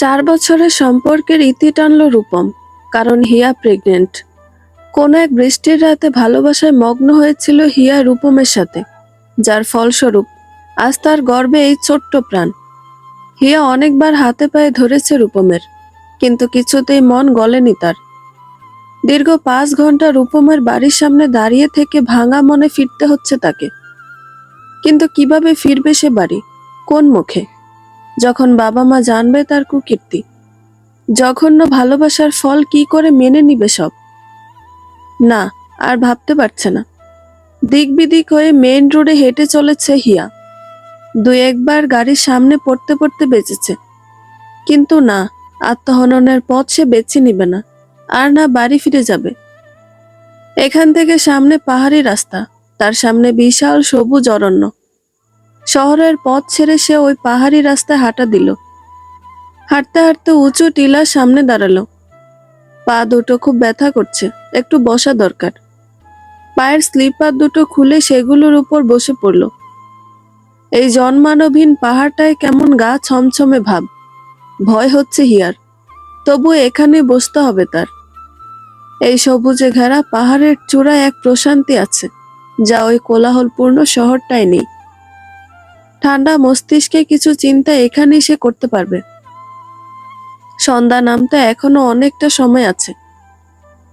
4 বছরের সম্পর্কের ইতি টানল রূপম, কারণ হিয়া প্রেগনেন্ট। কোনো এক বৃষ্টির রাতে ভালোবাসায় মগ্ন হয়েছিল হিয়া রূপমের সাথে, যার ফলস্বরূপ আজ তার গর্ভে এই ছোট্ট প্রাণ। হিয়া অনেকবার হাতে পায়ে ধরেছে রূপমের, কিন্তু কিছুতেই মন গলেনি তার। দীর্ঘ 5 ঘন্টা রূপমের বাড়ির সামনে দাঁড়িয়ে থেকে ভাঙা মনে ফিরতে হচ্ছে তাকে। কিন্তু কিভাবে ফিরবে সে বাড়ি, কোন মুখে, যখন বাবা মা জানবে তার কুকীর্তি? জঘন্য ভালোবাসার ফল কি করে মেনে নিবে সব? না, আর ভাবতে পারছে না। দিক বিদিক হয়ে মেইন রোডে হেঁটে চলেছে হিয়া। 2-1 বার গাড়ির সামনে পড়তে পড়তে বেঁচেছে, কিন্তু না, আত্মহননের পথ সে বেছে নিবে না, আর না বাড়ি ফিরে যাবে। এখান থেকে সামনে পাহাড়ি রাস্তা, তার সামনে বিশাল সবুজ অরণ্য। শহরের পথ ছেড়ে সে ওই পাহাড়ি রাস্তায় হাঁটা দিল। হাঁটতে হাঁটতে উঁচু টিলার সামনে দাঁড়ালো। পা দুটো খুব ব্যথা করছে, একটু বসা দরকার। পায়ের স্লিপার দুটো খুলে সেগুলোর উপর বসে পড়ল। এই জনমানবহীন পাহাড়টায় কেমন গা ছমছমে ভাব। ভয় হচ্ছে হিয়ার, তবু এখানে বসতে হবে তার। এই সবুজে ঘেরা পাহাড়ের চূড়ায় এক প্রশান্তি আছে, যা ওই কোলাহলপূর্ণ শহরটায় নেই। ঠান্ডা মস্তিষ্কে কিছু চিন্তা এখানেই সে করতে পারবে। সন্ধ্যা নামতে এখনো অনেকটা সময় আছে।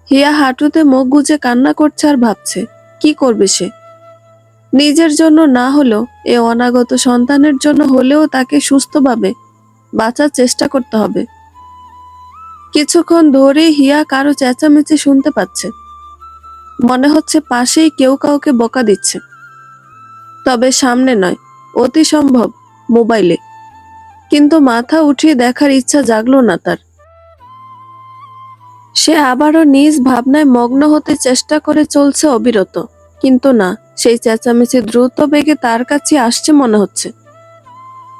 হিয়া হাঁটুতে মুখ গুজে কান্না করছে আর ভাবছে, কি করবে সে? নিজের জন্য না হলেও এ অনাগত সন্তানের জন্য হলেও তাকে সুস্থভাবে বাঁচার চেষ্টা করতে হবে। কিছুক্ষণ ধরে হিয়া কারো চেঁচামেচি শুনতে পাচ্ছে। মনে হচ্ছে পাশেই কেউ কাউকে বকা দিচ্ছে, তবে সামনে নয়, অতি সম্ভব মোবাইলে। কিন্তু মাথা উঠিয়ে দেখার ইচ্ছা জাগলো না তার। সে আবারও নিজ ভাবনায় মগ্ন হতে চেষ্টা করে চলছে অবিরত, কিন্তু না, সেই চেঁচামেচি দ্রুত বেগে তার কাছে আসছে মনে হচ্ছে।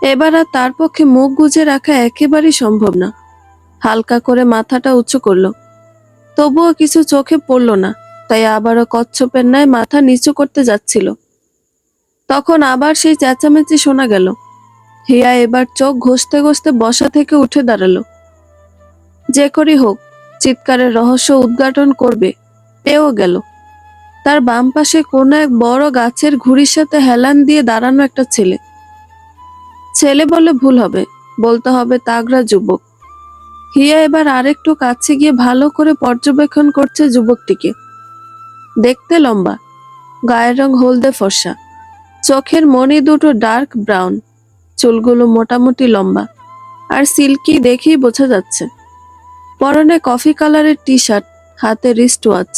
এবার আর তার পক্ষে মুখ গুজে রাখা একেবারেই সম্ভব না। হালকা করে মাথাটা উঁচু করলো, তবুও কিছু চোখে পড়ল না, তাই আবারও কচ্ছপের ন্যায় মাথা নিচু করতে যাচ্ছিল। তখন আবার সেই চেঁচামেচি শোনা গেল। হিয়া এবার চোখ ঘষতে ঘষতে বসা থেকে উঠে দাঁড়ালো। যে করেই হোক চিৎকারের রহস্য উদ্ঘাটন করবে, পেয়েও গেল। তার বাম পাশে কোনো এক বড় গাছের ঘুড়ির সাথে হেলান দিয়ে দাঁড়ানো একটা ছেলে। ছেলে বলে ভুল হবে, বলতে হবে তাগড়া যুবক। হিয়া এবার আরেকটু কাছে গিয়ে ভালো করে পর্যবেক্ষণ করছে যুবকটিকে। দেখতে লম্বা, গায়ের রং হলদে ফর্সা, চোখের মণি দুটো ডার্ক ব্রাউন, চুলগুলো মোটামুটি লম্বা আর সিল্কি, দেখেই বোঝা যাচ্ছে। পরনে কফি কালারের টি শার্ট, হাতে রিস্ট ওয়াচ।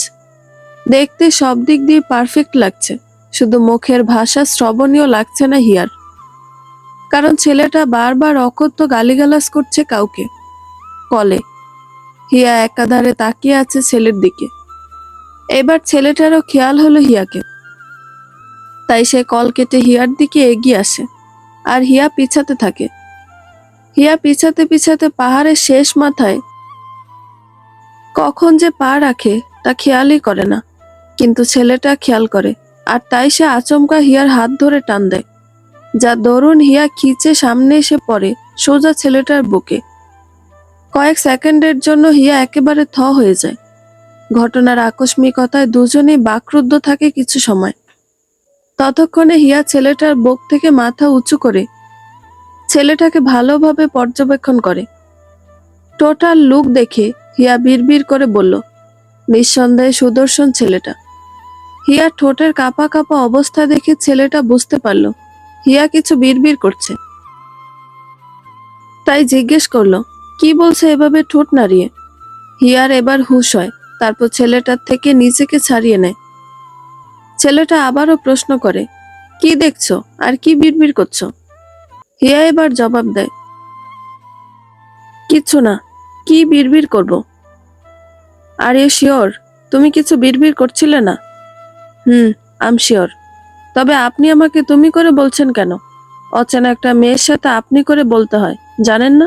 দেখতে সব দিক দিয়ে পারফেক্ট লাগছে, শুধু মুখের ভাষা শ্রবণীয় লাগছে না হিয়ার। কারণ ছেলেটা বারবার অকথ্য গালিগালাজ করছে কাউকে কলে। হিয়া একাধারে তাকিয়ে আছে ছেলের দিকে। এবার ছেলেটারও খেয়াল হলো হিয়াকে, তাই সে কল কেটে হিয়ার দিকে এগিয়ে আসে, আর হিয়া পিছাতে থাকে। হিয়া পিছাতে পিছাতে পাহাড়ের শেষ মাথায় কখন যে পা রাখে তা খেয়ালই করে না, কিন্তু ছেলেটা খেয়াল করে, আর তাই সে আচমকা হিয়ার হাত ধরে টান দেয়, যা দরুন হিয়া খিচে সামনে এসে পড়ে সোজা ছেলেটার বুকে। কয়েক সেকেন্ডের জন্য হিয়া একেবারে থ হয়ে যায়। ঘটনার আকস্মিকতায় দুজনেই বাকরুদ্ধ থাকে কিছু সময়। ততক্ষণে হিয়া ছেলেটার বুক থেকে মাথা উঁচু করে ছেলেটাকে ভালোভাবে পর্যবেক্ষণ করে। টোটাল লুক দেখে হিয়া বিড়বিড় করে বলল, নিঃসন্দেহে সুদর্শন ছেলেটা। হিয়া ঠোঁটের কাঁপা কাঁপা অবস্থা দেখে ছেলেটা বুঝতে পারল হিয়া কিছু বিড়বিড় করছে, তাই জিজ্ঞেস করলো, কি বলছে এভাবে ঠোঁট নাড়িয়ে? হিয়ার এবার হুঁশ হয়, তারপর ছেলেটার থেকে নিজেকে ছাড়িয়ে নেয়। ছেলেটা আবারও প্রশ্ন করে, কি দেখছো আর কি বিড়বিড় করছো? হিয়া এবার জবাব দেয়, কিচ্ছু না, কি বিড়বিড় করব? আর ইউ শিওর তুমি কিছু বিড়বিড় করছিলে না? I am sure. তবে আপনি আমাকে তুমি করে বলছেন কেন? অচেনা একটা মেয়ের সাথে আপনি করে বলতে হয়, জানেন না?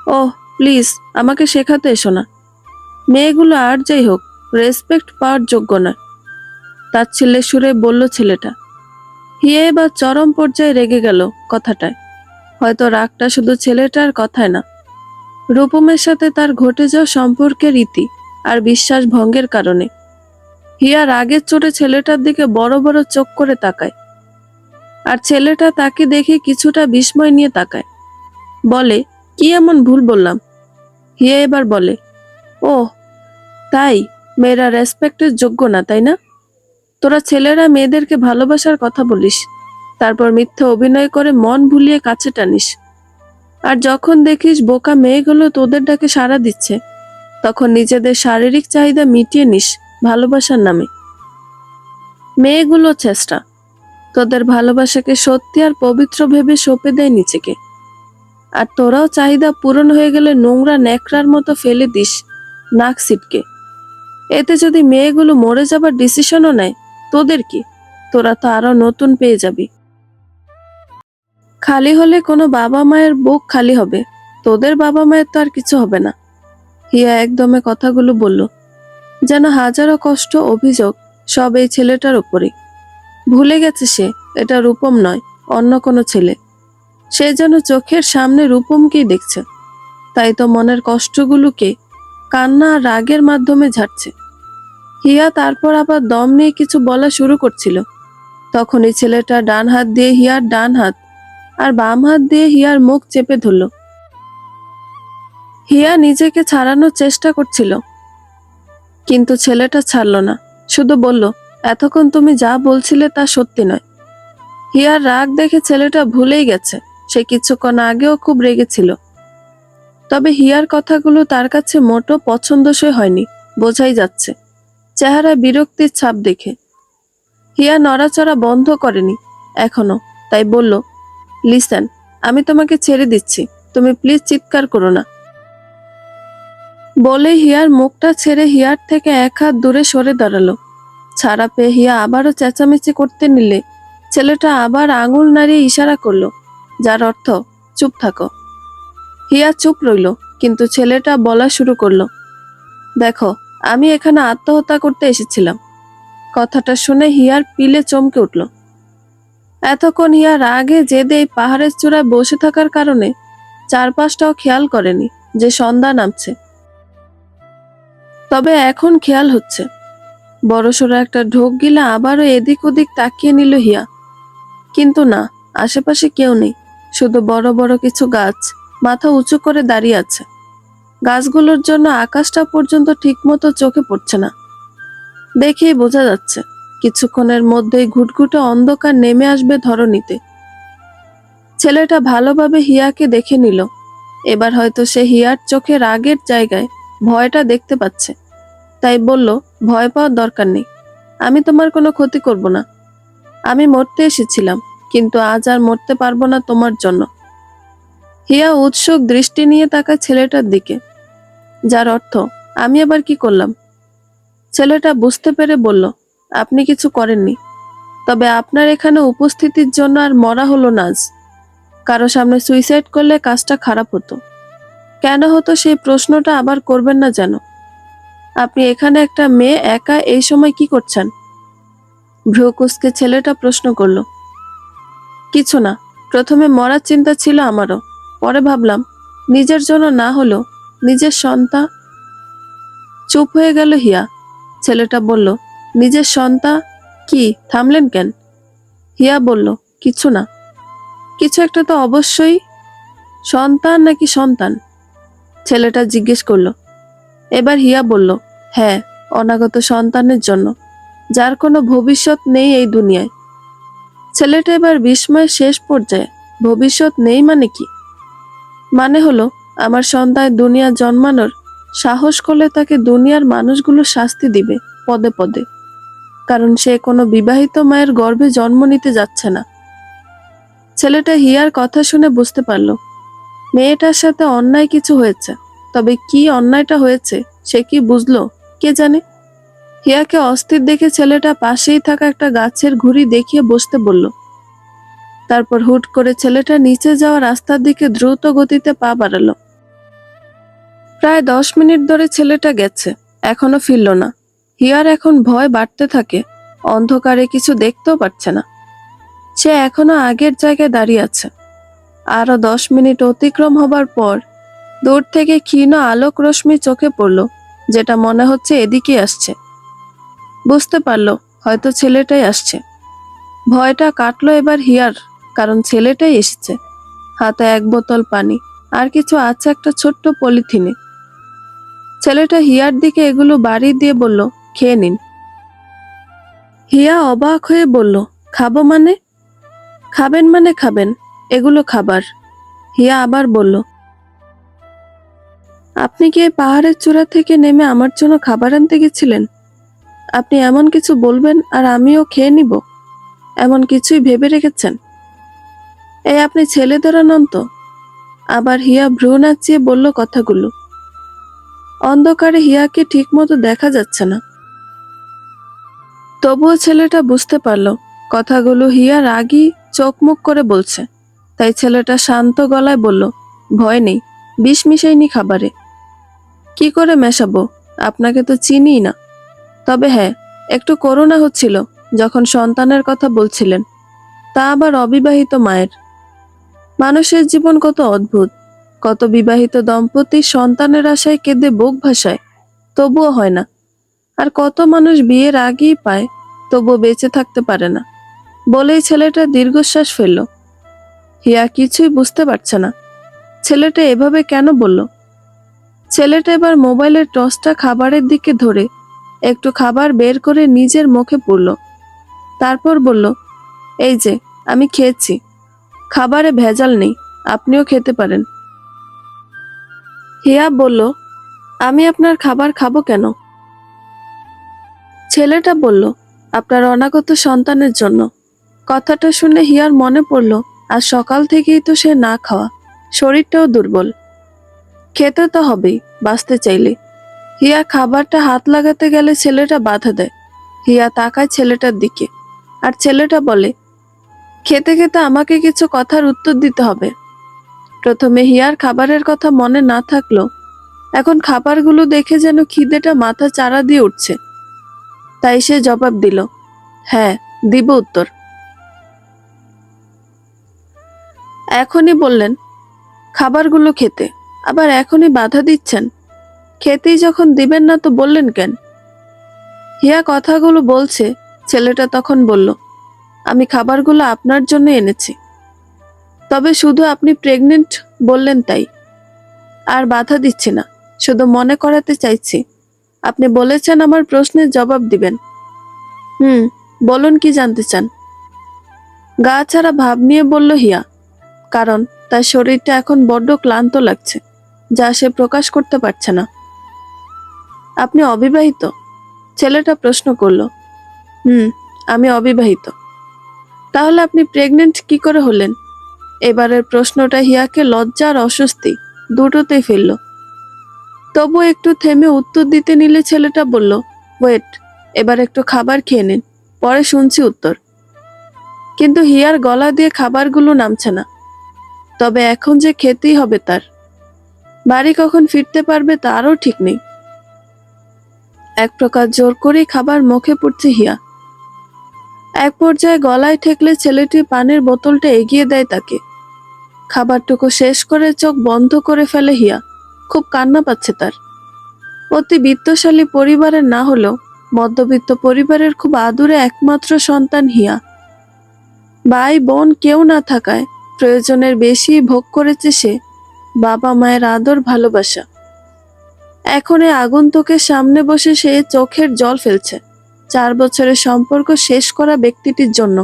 ওহ প্লিজ, আমাকে শেখাতে এসো না। মেয়েগুলো আর যাই হোক রেসপেক্ট পাওয়ার যোগ্য নয়, তাচ্ছিল্যের সুরে বলল ছেলেটা। হিয়া এবার চরম পর্যায়ে রেগে গেল কথাটায়। হয়তো রাগটা শুধু ছেলেটার কথায় না, রূপমের সাথে তার ঘটে যাওয়া সম্পর্কের রীতি আর বিশ্বাস ভঙ্গের কারণে। হিয়া রাগের চোটে ছেলেটার দিকে বড় বড় চোখ করে তাকায়, আর ছেলেটা তাকে দেখে কিছুটা বিস্ময় নিয়ে তাকায়। বলে, কি এমন ভুল বললাম? হিয়া এবার বলে, ও তাই, মেয়েরা রেসপেক্টের যোগ্য না, তাই না? তোরা ছেলেরা মেয়েদেরকে ভালোবাসার কথা বলিস, তারপর মিথ্যা অভিনয় করে মন ভুলিয়ে কাছে টানিস, আর যখন দেখিস বোকা মেয়েগুলো তোদের ডাকে সাড়া দিচ্ছে, তখন নিজেদের শারীরিক চাহিদা মিটিয়ে নিস ভালোবাসার নামে। মেয়েগুলো চেষ্টা তোদের ভালোবাসাকে সত্যি আর পবিত্র ভেবে সঁপে দেয় নিজেকে, আর তোরাও চাহিদা পূরণ হয়ে গেলে নোংরা ন্যাকড়ার মতো ফেলে দিস নাক সিটকে। এতে যদি মেয়েগুলো মরে যাবার ডিসিশনও নেয়, তোদের কি? তোরা তো আরো নতুন পেয়ে যাবি। খালি হলে কোনো বাবা মায়ের বুক খালি হবে, তোদের বাবা মায়ের তো আর কিছু হবে না। হিয়া একদমে কথাগুলো বলল যেন হাজারো কষ্ট অভিযোগ সব এই ছেলেটার উপরে। ভুলে গেছে সে এটা রূপম নয়, অন্য কোনো ছেলে। সে যেন চোখের সামনে রূপমকেই দেখছে, তাই তো মনের কষ্টগুলোকে কান্না আর রাগের মাধ্যমে ঝাড়ছে। হিয়া তারপর আবার দম নিয়ে কিছু বলা শুরু করছিল, তখনই ছেলেটা ডান হাত দিয়ে হিয়ার ডান হাত আর বাম হাত দিয়ে হিয়ার মুখ চেপে ধরল। হিয়া নিজেকে ছাড়ানোর চেষ্টা করছিল, কিন্তু ছেলেটা ছাড়ল না, শুধু বলল, এতক্ষণ তুমি যা বলছিলে তা সত্যি নয়। হিয়ার রাগ দেখে ছেলেটা ভুলেই গেছে সে কিছুক্ষণ আগেও খুব রেগেছিল। তবে হিয়ার কথাগুলো তার কাছে মোটো পছন্দসই হয়নি, বোঝাই যাচ্ছে চেহারায় বিরক্তির ছাপ দেখে। হিয়া নড়াচড়া বন্ধ করেনি এখনো, তাই বলল, লিসেন, আমি তোমাকে ছেড়ে দিচ্ছি, তুমি প্লিজ চিৎকার করো না। বলে হিয়ার মুখটা ছেড়ে হিয়ার থেকে এক হাত দূরে সরে দাঁড়ালো। ছাড়া পেয়ে হিয়া আবারও চেঁচামেচি করতে নিলে ছেলেটা আবার আঙুল নাড়িয়ে ইশারা করলো, যার অর্থ চুপ থাকো। হিয়া চুপ রইল, কিন্তু ছেলেটা বলা শুরু করলো, দেখো, আমি এখানে আত্মহত্যা করতে এসেছিলাম। কথাটা শুনে হিয়ার পিলে চমকে উঠল। এতক্ষণ হিয়া রাগে জেদে এই পাহাড়ের চূড়ায় বসে থাকার কারণে চারপাশটাও খেয়াল করেনি যে সন্ধ্যা নামছে। তবে এখন খেয়াল হচ্ছে। বড়সড় একটা ঢোক গিলা আবারও এদিক ওদিক তাকিয়ে নিল হিয়া, কিন্তু না, আশেপাশে কেউ নেই, শুধু বড় বড় কিছু গাছ মাথা উঁচু করে দাঁড়িয়ে আছে। গাছগুলোর জন্য আকাশটা পর্যন্ত ঠিকমতো চোখে পড়ছে না। দেখেই বোঝা যাচ্ছে কিছুক্ষণের মধ্যেই ঘুটঘুটে অন্ধকার নেমে আসবে ধরণীতে। ছেলেটা ভালোভাবে হিয়াকে দেখে নিল, এবার হয়তো সে হিয়ার চোখে রাগের জায়গায় ভয়টা দেখতে পাচ্ছে, তাই বলল, ভয় পাওয়ার দরকার নেই, আমি তোমার কোনো ক্ষতি করব না। আমি মরতে এসেছিলাম, কিন্তু আজ আর মরতে পারবো না তোমার জন্য। হিয়া উৎসুক দৃষ্টি নিয়ে তাকায় ছেলেটার দিকে, যার অর্থ, আমি আবার কি করলাম? ছেলেটা বুঝতে পেরে বলল, আপনি কিছু করেননি, তবে আপনার এখানে উপস্থিতির জন্য আর মরা হলো না আজ। কারো সামনে সুইসাইড করলে কাজটা খারাপ হতো। কেন হতো সেই প্রশ্নটা আবার করবেন না যেন। আপনি এখানে একটা মেয়ে একা এই সময় কি করছেন? ভ্রু কুঁচকে ছেলেটা প্রশ্ন করল। কিছু না, প্রথমে মরার চিন্তা ছিল আমারও, পরে ভাবলাম নিজের জন্য না হলো নিজের সন্তান। চুপ হয়ে গেল হিয়া। ছেলেটা বলল, নিজের সন্তান কি? থামলেন কেন? হিয়া বলল, কিছু না। কিছু একটা তো অবশ্যই। সন্তান নাকি সন্তান? ছেলেটা জিজ্ঞেস করলো। এবার হিয়া বলল, হ্যাঁ, অনাগত সন্তানের জন্য, যার কোনো ভবিষ্যৎ নেই এই দুনিয়ায়। ছেলেটা এবার বিস্ময়ের শেষ পর্যায়ে, ভবিষ্যৎ নেই মানে কি? মানে হলো, আমার সন্তান দুনিয়া জন্মানোর সাহস করলে তাকে দুনিয়ার মানুষগুলো শাস্তি দিবে পদে পদে, কারণ সে কোনো বিবাহিত মায়ের গর্ভে জন্ম নিতে যাচ্ছে না। ছেলেটা হিয়ার কথা শুনে বুঝতে পারল মেয়েটার সাথে অন্যায় কিছু হয়েছে, তবে কি অন্যায়টা হয়েছে সে কি বুঝলো কে জানে। হিয়াকে অস্থির দেখে ছেলেটা পাশেই থাকা একটা গাছের ঘুড়ি দেখিয়ে বসতে বলল। তারপর হুট করে ছেলেটা নিচে যাওয়া রাস্তার দিকে দ্রুত গতিতে পা বাড়ালো। প্রায় 10 মিনিট ধরে ছেলেটা গেছে, এখনো ফিরল না। হিয়ার এখন ভয় বাড়তে থাকে, অন্ধকারে কিছু দেখতেও পাচ্ছে না। সে এখনো আগের জায়গায় দাঁড়িয়ে আছে। আরো 10 মিনিট অতিক্রম হবার পর দূর থেকে ক্ষীণ আলোক রশ্মি চোখে পড়ল, যেটা মনে হচ্ছে এদিকে আসছে। বুঝতে পারল হয়তো ছেলেটাই আসছে। ভয়টা কাটলো এবার হিয়ার, কারণ ছেলেটাই এসেছে। হাতে এক বোতল পানি আর কিছু আছে একটা ছোট্ট পলিথিনে। ছেলেটা হিয়ার দিকে এগুলো বাড়ি দিয়ে বলল, খেয়ে নিন। হিয়া অবাক হয়ে বলল, খাবো মানে? খাবেন মানে খাবেন, এগুলো খাবার। হিয়া আবার বলল, আপনি কি এই পাহাড়ের চূড়া থেকে নেমে আমার জন্য খাবার আনতে গেছিলেন? আপনি এমন কিছু বলবেন আর আমিও খেয়ে নিব, এমন কিছুই ভেবে রেখেছেন? এই আপনি ছেলেদের নন তো? আবার হিয়া ভ্রু নাচিয়ে বলল কথাগুলো। অন্ধকারে হিয়াকে ঠিক মতো দেখা যাচ্ছে না, তবুও ছেলেটা বুঝতে পারল কথাগুলো হিয়া রাগী চোখ মুখ করে বলছে। তাই ছেলেটা শান্ত গলায় বলল, ভয় নেই, বিষ মিশাইনি খাবারে। কি করে মেশাবো? আপনাকে তো চিনিই না। তবে হ্যাঁ, একটু করুণা হচ্ছিল যখন সন্তানের কথা বলছিলেন, তা আবার অবিবাহিত মায়ের। মানুষের জীবন কত অদ্ভুত। কত বিবাহিত দম্পতি সন্তানের আশায় কেঁদে বুক ভাসায়, তবুও হয় না। আর কত মানুষ বিয়ের আগেই পায়, তবুও বেঁচে থাকতে পারে না। বলেই ছেলেটা দীর্ঘশ্বাস ফেলল। হিয়া কিছুই বুঝতে পারছে না ছেলেটা এভাবে কেন বলল। ছেলেটা এবার মোবাইলের টর্চটা খাবারের দিকে ধরে একটু খাবার বের করে নিজের মুখে পুরল। তারপর বলল, এই যে আমি খেয়েছি, খাবারে ভেজাল নেই, আপনিও খেতে পারেন। হিয়া বলল, আমি আপনার খাবার খাবো কেন? ছেলেটা বলল, আপনার অনাগত সন্তানের জন্য। কথাটা শুনে হিয়ার মনে পড়ল আজ সকাল থেকেই তো সে না খাওয়া, শরীরটাও দুর্বল। খেতে তো হবেই বাঁচতে চাইলে। হিয়া খাবারটা হাত লাগাতে গেলে ছেলেটা বাধা দেয়। হিয়া তাকায় ছেলেটার দিকে, আর ছেলেটা বলে, খেতে খেতে আমাকে কিছু কথার উত্তর দিতে হবে। প্রথমে হিয়ার খাবারের কথা মনে না থাকলো, এখন খাবারগুলো দেখে যেন খিদেটা মাথা চাড়া দিয়ে উঠছে। তাই সে জবাব দিল, হ্যাঁ, দিব উত্তর। এখনই বললেন খাবারগুলো খেতে, আবার এখনই বাধা দিচ্ছেন। খেতেই যখন দিবেন না তো বললেন কেন? হিয়া কথাগুলো বলছে, ছেলেটা তখন বলল, আমি খাবারগুলো আপনার জন্য এনেছি। তবে শুধু আপনি প্রেগনেন্ট বললেন তাই। আর বাধা দিচ্ছি না, শুধু মনে করাতে চাইছি আপনি বলেছেন আমার প্রশ্নের জবাব দিবেন। বলুন কি জানতে চান? গা ছাড়া ভাব নিয়ে বলল হিয়া, কারণ তার শরীরটা এখন বড্ড ক্লান্ত লাগছে, যা সে প্রকাশ করতে পারছে না। আপনি অবিবাহিত? ছেলেটা প্রশ্ন করলো। আমি অবিবাহিত। তাহলে আপনি প্রেগনেন্ট কি করে হলেন? এবারের প্রশ্নটা হিয়াকে লজ্জা আর অস্বস্তি দুটোতেই ফেলল। তবু একটু থেমে উত্তর দিতে নিলে ছেলেটা বলল, ওয়েট, এবার একটু খাবার খেয়ে নিন, পরে শুনছি উত্তর। কিন্তু হিয়ার গলা দিয়ে খাবারগুলো নামছে না। তবে এখন যে খেতেই হবে তার। বাড়ি কখন ফিরতে পারবে তারও ঠিক নেই। এক প্রকার জোর করেই খাবার মুখে পড়ছে হিয়া। এক পর্যায়ে গলায় ঠেকলে ছেলেটি পানির বোতলটা এগিয়ে দেয় তাকে। খাবারটুকু শেষ করে চোখ বন্ধ করে ফেলে হিয়া। খুব কান্না পাচ্ছে তার। অতি বিত্তশালী পরিবারের না হলেও মধ্যবিত্ত পরিবারের খুব আদুরে একমাত্র সন্তান হিয়া। ভাই বোন কেউ না থাকায় প্রয়োজনের বেশি ভোগ করেছে সে বাবা মায়ের আদর ভালোবাসা। এখন এই আগন্তুকের সামনে বসে সে চোখের জল ফেলছে 4 বছরের সম্পর্ক শেষ করা ব্যক্তিটির জন্য।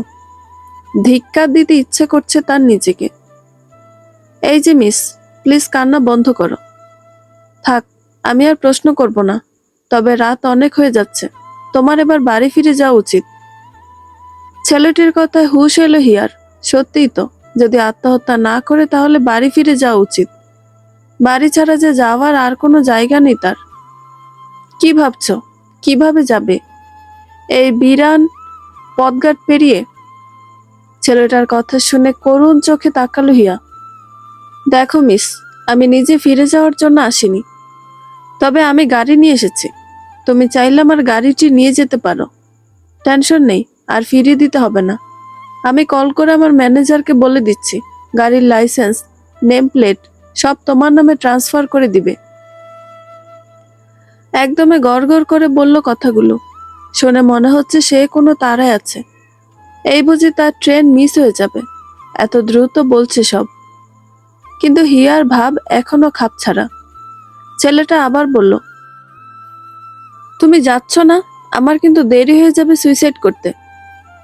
ধিক্কার দিতে ইচ্ছে করছে তার নিজেকে। এই যে মিস, প্লিজ কান্না বন্ধ করো। থাক, আমি আর প্রশ্ন করব না। তবে রাত অনেক হয়ে যাচ্ছে, তোমার এবার বাড়ি ফিরে যাওয়া উচিত। ছেলেটির কথায় হুঁশ এলো হিয়ার। সত্যিই তো, যদি আত্মহত্যা না করে তাহলে বাড়ি ফিরে যাওয়া উচিত। বাড়ি ছাড়া যে যাওয়ার আর কোনো জায়গা নেই তার। কি ভাবছো, কিভাবে যাবে এই বিরান পথঘাট পেরিয়ে? ছেলেটার কথা শুনে করুণ চোখে তাকালো হিয়া। দেখো মিস, আমি নিজে ফিরে যাওয়ার জন্য আসিনি, তবে আমি গাড়ি নিয়ে এসেছি। তুমি চাইলে আমার গাড়িটি নিয়ে যেতে পারো। টেনশন নেই, আর ফিরিয়ে দিতে হবে না। আমি কল করে আমার ম্যানেজারকে বলে দিচ্ছি, গাড়ির লাইসেন্স, নেম প্লেট সব তোমার নামে ট্রান্সফার করে দিবে। একদমে গড়গড় করে বলল কথাগুলো। শুনে মনে হচ্ছে সে কোনো তাড়ায় আছে। এই বুঝি তার ট্রেন মিস হয়ে যাবে, এত দ্রুত বলছে সব। কিন্তু হিয়ার ভাব এখনো খাপছাড়া। ছেলেটা আবার বলল, তুমি যাচ্ছ না? আমার কিন্তু দেরি হয়ে যাবে সুইসাইড করতে।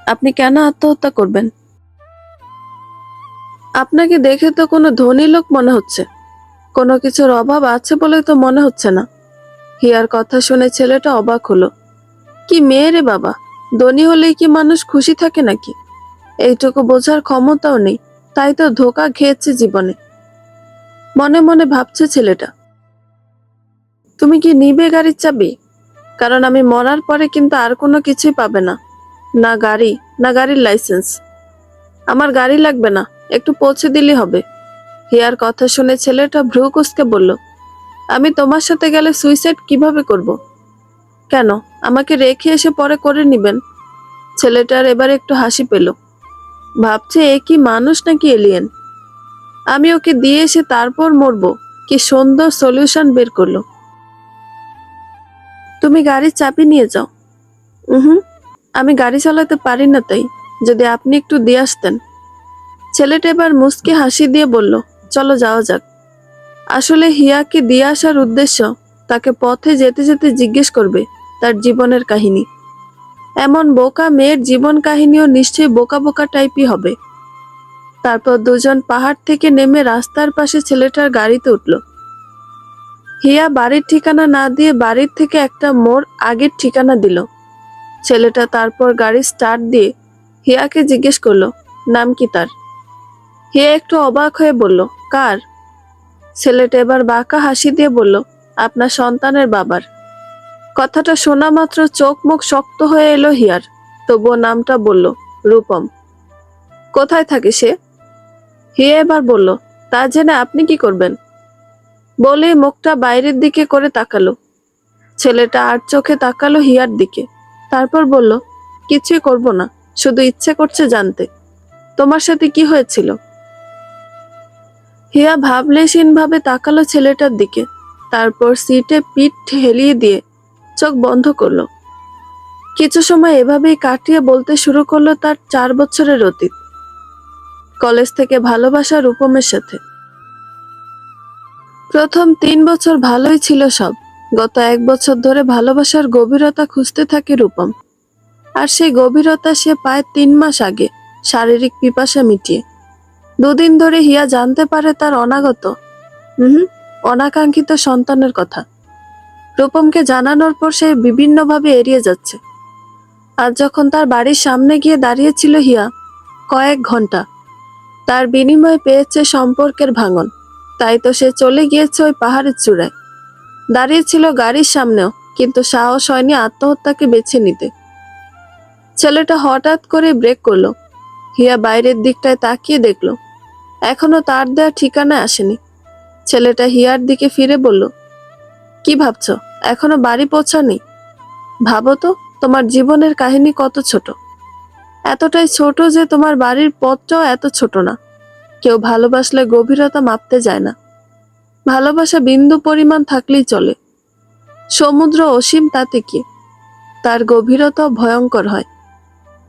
আপনি কেন আত্মহত্যা করবেন? আপনাকে দেখে তো কোনো ধনী লোক মনে হচ্ছে, কোনো কিছুর অভাব আছে বলে তো মনে হচ্ছে না। হিয়ার কথা শুনে ছেলেটা অবাক হলো। কি মেয়ে রে বাবা, ধনী হলেই কি মানুষ খুশি থাকে নাকি? এইটুকু বোঝার ক্ষমতাও নেই, তাই তো ধোঁকা খেয়েছে জীবনে। মনে মনে ভাবছে ছেলেটা। তুমি কি নিবে গাড়ির চাবি? কারণ আমি মরার পরে কিন্তু আর কোনো কিছুই পাবে না, না গাড়ি, না গাড়ির লাইসেন্স। আমার গাড়ি লাগবে না, একটু পৌঁছে দিলে হবে। হিয়ার কথা শুনে ছেলেটা ভ্রু কুঁচকে বলল, আমি তোমার সাথে গেলে সুইসাইড কিভাবে করব? কেন, আমাকে রেখে এসে পরে করে নিবেন? ছেলেটার এবার একটু হাসি পেল। ভাবছে এ কি মানুষ নাকি এলিয়েন। আমি ওকে দিয়ে এসে তারপর মরবো। কি সুন্দর সলিউশন বের করলো। তুমি গাড়ির চাবি নিয়ে যাও। হুম, আমি গাড়ি চালাতে পারি না, তাই যদি আপনি একটু দিয়ে আসতেন। ছেলেটা এবার মুচকি হাসি দিয়ে বলল, চলো যাওয়া যাক। আসলে হিয়াকে দিয়ে আসার উদ্দেশ্য তাকে পথে যেতে যেতে জিজ্ঞেস করবে তার জীবনের কাহিনী। এমন বোকা মেয়ের জীবন কাহিনীও নিশ্চয়ই বোকা বোকা টাইপই হবে। তারপর দুজন পাহাড় থেকে নেমে রাস্তার পাশে ছেলেটার গাড়িতে উঠল। হিয়া বাড়ির ঠিকানা না দিয়ে বাড়ির থেকে একটা মোড় আগের ঠিকানা দিল। ছেলেটা তারপর গাড়ি স্টার্ট দিয়ে হিয়াকে জিজ্ঞেস করলো নাম কি তার। হিয়া একটু অবাক হয়ে বলল, কার? ছেলেটা এবার বাঁকা হাসি দিয়ে বলল, আপনার সন্তানের বাবার। কথাটা শোনা মাত্র চোখ মুখ শক্ত হয়ে এলো হিয়ার, তবুও নামটা বলল, রূপম। কোথায় থাকে সে? হিয়া এবার বলল, তা জেনে আপনি কি করবেন? বলে মুখটা বাইরের দিকে করে তাকালো। ছেলেটা আর চোখে তাকালো হিয়ার দিকে, তারপর বলল, কিছুই করব না, শুধু ইচ্ছে করছে জানতে তোমার সাথে কি হয়েছিল। হিয়া ভাবলেশীন ভাবে তাকালো ছেলেটার দিকে, তারপর সিটে পিঠ হেলিয়ে দিয়ে চোখ বন্ধ করলো। কিছু সময় এভাবেই কাটিয়ে বলতে শুরু করলো তার 4 বছরের অতীত। কলেজ থেকে ভালোবাসা রূপমের সাথে। প্রথম 3 বছর ভালোই ছিল সব। গত 1 বছর ধরে ভালোবাসার গভীরতা খুঁজতে থাকে রূপম। আর সেই গভীরতা সে পায় 3 মাস আগে, শারীরিক পিপাসা মিটিয়ে। 2 দিন ধরে হিয়া জানতে পারে তার অনাকাঙ্ক্ষিত সন্তানের কথা। রূপমকে জানানোর পর সে বিভিন্নভাবে এড়িয়ে যাচ্ছে। আর যখন তার বাড়ির সামনে গিয়ে দাঁড়িয়েছিল হিয়া কয়েক ঘন্টা, তার বিনিময়ে পেয়েছে সম্পর্কের ভাঙন। তাই তো সে চলে গিয়েছে ওই পাহাড়ের চূড়ায়। দাঁড়িয়েছিল গাড়ির সামনেও, কিন্তু সাহস হয়নি আত্মহত্যাকে বেছে নিতে। ছেলেটা হঠাৎ করে ব্রেক করলো। হিয়া বাইরের দিকটায় তাকিয়ে দেখলো এখনো তার দেওয়া ঠিকানায় আসেনি। ছেলেটা হিয়ার দিকে ফিরে বলল, কি ভাবছো, এখনো বাড়ি পৌঁছানি? ভাবো তো, তোমার জীবনের কাহিনী কত ছোট। এতটাই ছোট যে তোমার বাড়ির পথটাও এত ছোট না। কেউ ভালোবাসলে গভীরতা মাপতে যায় না। ভালোবাসা বিন্দু পরিমাণ থাকলেই চলে। সমুদ্র অসীম, তাতে কি? তার গভীরতাও ভয়ঙ্কর হয়।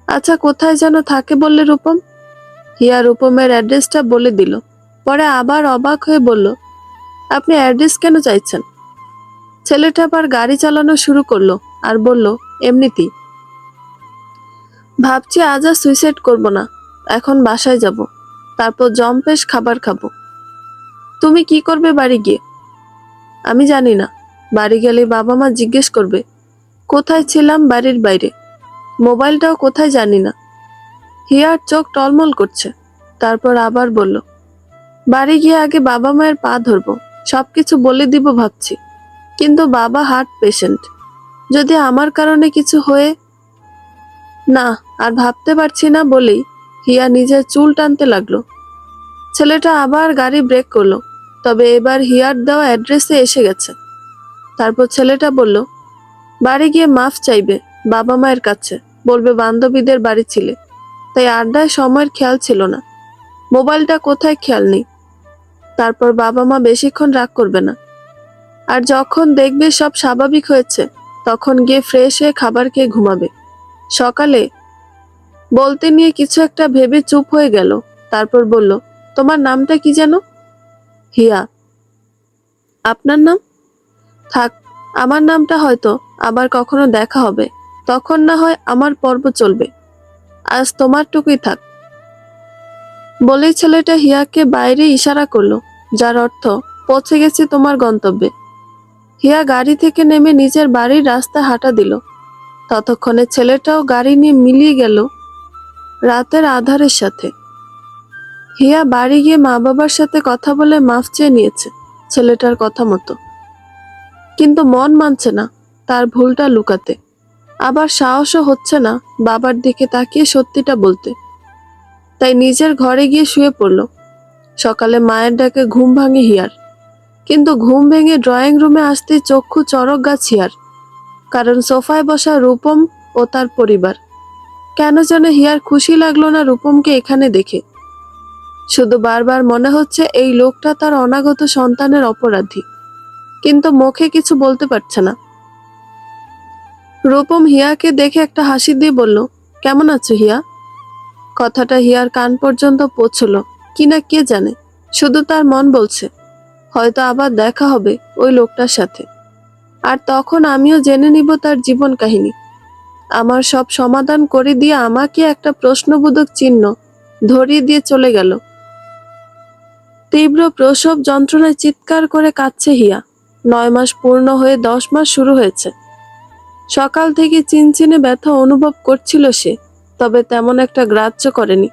আচ্ছা, কোথায় যেন থাকে বললে রূপম? হিয়া রূপমের অ্যাড্রেসটা বলে দিল। পরে আবার অবাক হয়ে বলল, আপনি অ্যাড্রেস কেন চাইছেন? ছেলেটা আবার গাড়ি চালানো শুরু করলো আর বলল, এমনিতেই ভাবছি আজ আর সুইসাইড করব না, এখন বাসায় যাব, তারপর জম্পেশ খাবার খাবো। তুমি কি করবে বাড়ি গিয়ে? আমি জানি না। বাড়ি গেলে বাবা মা জিজ্ঞেস করবে কোথায় ছিলাম বাড়ির বাইরে, মোবাইলটাও কোথায় জানি না। হিয়ার চোখ টলমল করছে। তারপর আবার বলল, বাড়ি গিয়ে আগে বাবা মায়ের পা ধরবো, সবকিছু বলে দিব ভাবছি। কিন্তু বাবা হার্ট পেশেন্ট, যদি আমার কারণে কিছু হয়ে। না, আর ভাবতে পারছি না বলেই হিয়া নিজের চুল টানতে লাগলো। ছেলেটা আবার গাড়ি ব্রেক করলো, তবে এবার হিয়ার দেওয়া অ্যাড্রেসে এসে গেছে। তারপর ছেলেটা বলল, বাড়ি গিয়ে মাফ চাইবে বাবা মায়ের কাছে, বলবে বান্ধবীদের বাড়ি ছিলে, তাই আড্ডায় সময়ের খেয়াল ছিল না। মোবাইলটা কোথায় খেয়াল নেই। তারপর বাবা মা বেশিক্ষণ রাগ করবে না। আর যখন দেখবে সব স্বাভাবিক হয়েছে, তখন গিয়ে ফ্রেশ হয়ে খাবার খেয়ে ঘুমাবে। সকালে বলতে নিয়ে কিছু একটা ভেবে চুপ হয়ে গেল। তারপর বলল, তোমার নামটা কি যেন? হিয়া। আপনার নাম? থাক, আমার নামটা হয়তো আবার কখনো দেখা হবে, তখন না হয় আমার পর্ব চলবে। আজ তোমারটুকুই থাক। বলেই ছেলেটা হিয়াকে বাইরে ইশারা করলো, যার অর্থ পৌঁছে গেছি তোমার গন্তব্যে। হিয়া গাড়ি থেকে নেমে নিজের বাড়ির রাস্তা হাঁটা দিল। ততক্ষণে ছেলেটাও গাড়ি নিয়ে মিলিয়ে গেল রাতের আধারের সাথে। হিয়া বাড়ি গিয়ে মা বাবার সাথে কথা বলে মাফ চেয়ে নিয়েছে ছেলেটার কথা মতো, কিন্তু মন মানছে না তার ভুলটা লুকাতে। আবার সাহসও হচ্ছে না বাবার দিকে তাকিয়ে সত্যিটা বলতে। তাই নিজের ঘরে গিয়ে শুয়ে পড়ল। সকালে মায়ের ডাকে ঘুম ভাঙে হিয়ার, কিন্তু ঘুম ভেঙে ড্রয়িং রুমে আসতেই চক্ষু চড়ক গাছ হিয়ার, কারণ সোফায় বসা রূপম ও তার পরিবার। কেন যেন হিয়ার খুশি লাগলো না রূপমকে এখানে দেখে। শুধু বারবার মনে হচ্ছে এই লোকটা তার অনাগত সন্তানের অপরাধী, কিন্তু মুখে কিছু বলতে পারছে না। রূপম হিয়াকে দেখে একটা হাসি দিয়ে বলল, কেমন আছো হিয়া? কথাটা হিয়ার কান পর্যন্ত পৌঁছলো কিনা কে জানে, শুধু তার মন বলছে হয়তো আবার দেখা হবে ওই লোকটার সাথে, আর তখন আমিও জেনে নিব তার জীবন কাহিনী। আমার সব সমাধান করে দিয়ে আমাকে একটা প্রশ্নবোধক চিহ্ন ধরিয়ে দিয়ে চলে গেল। তীব্র প্রসব যন্ত্রণায় চিৎকার করে কাঁদছে হিয়া। 9 মাস পূর্ণ হয়ে 10 মাস শুরু হয়েছে। সকাল থেকে চিনচিনে ব্যথা অনুভব করছিল সে, তবে তেমন একটা গ্রাহ্য করেনি।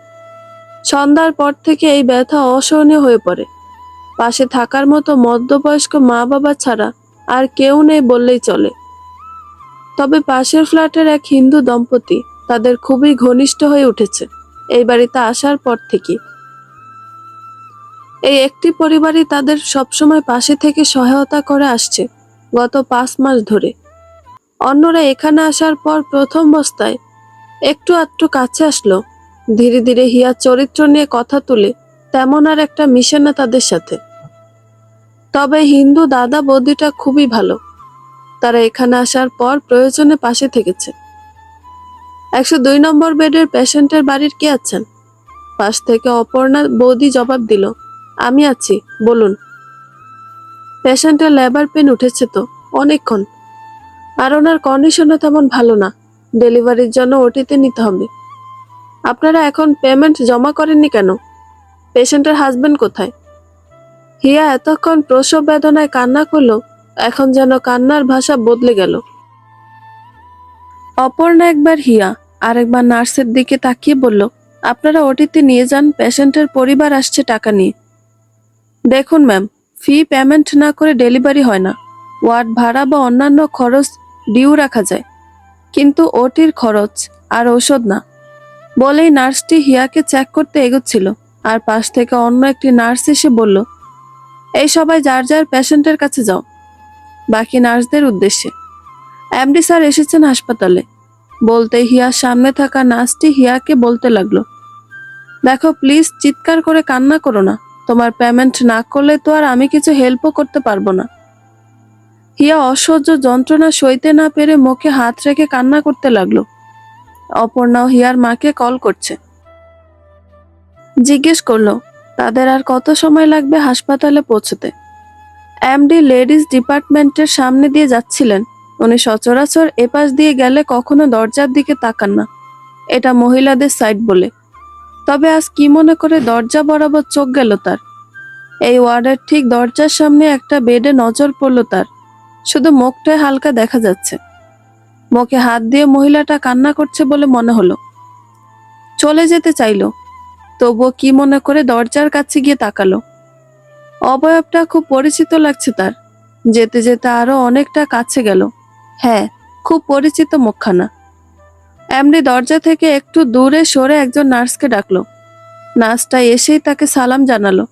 সন্ধ্যার পর থেকে এই ব্যথা অসহনীয় হয়ে পড়ে। পাশে থাকার মতো মধ্যবয়স্ক মা বাবা ছাড়া আর কেউ নেই বললেই চলে। তবে পাশের ফ্ল্যাটের এক হিন্দু দম্পতি তাদের খুবই ঘনিষ্ঠ হয়ে উঠেছে এই বাড়িতে আসার পর থেকে। এই একটি পরিবারই তাদের সবসময় পাশে থেকে সহায়তা করে আসছে গত 5 মাস ধরে। অন্যরা এখানে আসার পর প্রথম অবস্থায় একটু আধটু কাছে আসলো, ধীরে ধীরে হিয়ার চরিত্র নিয়ে কথা তুলে তেমন আর একটা মিশে না তাদের সাথে। তবে হিন্দু দাদা বৌদিটা খুবই ভালো, তারা এখানে আসার পর প্রয়োজনে পাশে থেকেছে। 102 নম্বর বেডের পেশেন্টের বাড়ির কে আছেন? পাশ থেকে অপর্ণা বৌদি জবাব দিল, আমি আছি, বলুন। পেশেন্টের লেবার পেন উঠেছে তো অনেকক্ষণ, আর ওনার কন্ডিশনও তেমন ভালো না, ডেলিভারির জন্য ওটিতে নিতে হবে। আপনারা এখন পেমেন্ট জমা করেননি কেন? পেশেন্টের হাজবেন্ড কোথায়? হিয়া এতক্ষণ প্রসব বেদনায় কান্না করলো, এখন যেন কান্নার ভাষা বদলে গেল। অপর্ণা একবার হিয়া আর একবার নার্সের দিকে তাকিয়ে বলল, আপনারা ওটিতে নিয়ে যান, পেশেন্টের পরিবার আসছে টাকা নিয়ে। দেখুন ম্যাম, ফি পেমেন্ট না করে ডেলিভারি হয় না। ওয়ার্ড ভাড়া বা অন্যান্য খরচ ডিউ রাখা যায়, কিন্তু ওটির খরচ আর ঔষধ না। বলেই নার্সটি হিয়াকে চেক করতে এগোচ্ছিল, আর পাশ থেকে অন্য একটি নার্স এসে বলল, এই সবাই যার যার পেশেন্টের কাছে যাও। বাকি নার্সদের উদ্দেশ্যে, এমডি স্যার এসেছেন হাসপাতালে। বলতে হিয়ার সামনে থাকা নার্সটি হিয়াকে বলতে লাগলো, দেখো প্লিজ চিৎকার করে কান্না করো না, তোমার পেমেন্ট না করলে তো আর আমি কিছু হেল্পও করতে পারবো না। হিয়া অসহ্য যন্ত্রণা সইতে না পেরে মুখে হাত রেখে কান্না করতে লাগলো। অপর্ণাও হিয়ার মাকে কল করছে, জিজ্ঞেস করলো তাদের আর কত সময় লাগবে হাসপাতালে পৌঁছতে। এমডি লেডিজ ডিপার্টমেন্টের সামনে দিয়ে যাচ্ছিলেন। উনি সচরাচর এপাশ দিয়ে গেলে কখনো দরজার দিকে তাকান না, এটা মহিলাদের সাইড বলে। তবে আজ কি মনে করে দরজা বরাবর চোখ গেল তার। এই ওয়ার্ডের ঠিক দরজার সামনে একটা বেডে নজর পড়ল তার, শুধু মুখটাই হালকা দেখা যাচ্ছে। মুখে হাত দিয়ে মহিলাটা কান্না করছে বলে মনে হলো। চলে যেতে চাইলো, তবুও কি মনে করে দরজার কাছে গিয়ে তাকালো। অবয়বটা খুব পরিচিত লাগছে তার। যেতে যেতে আরো অনেকটা কাছে গেল। হ্যাঁ, খুব পরিচিত মুখখানা। এমডি দরজা থেকে একটু দূরে সরে একজন নার্সকে ডাকলো। নার্সটা এসেই তাকে সালাম জানালো।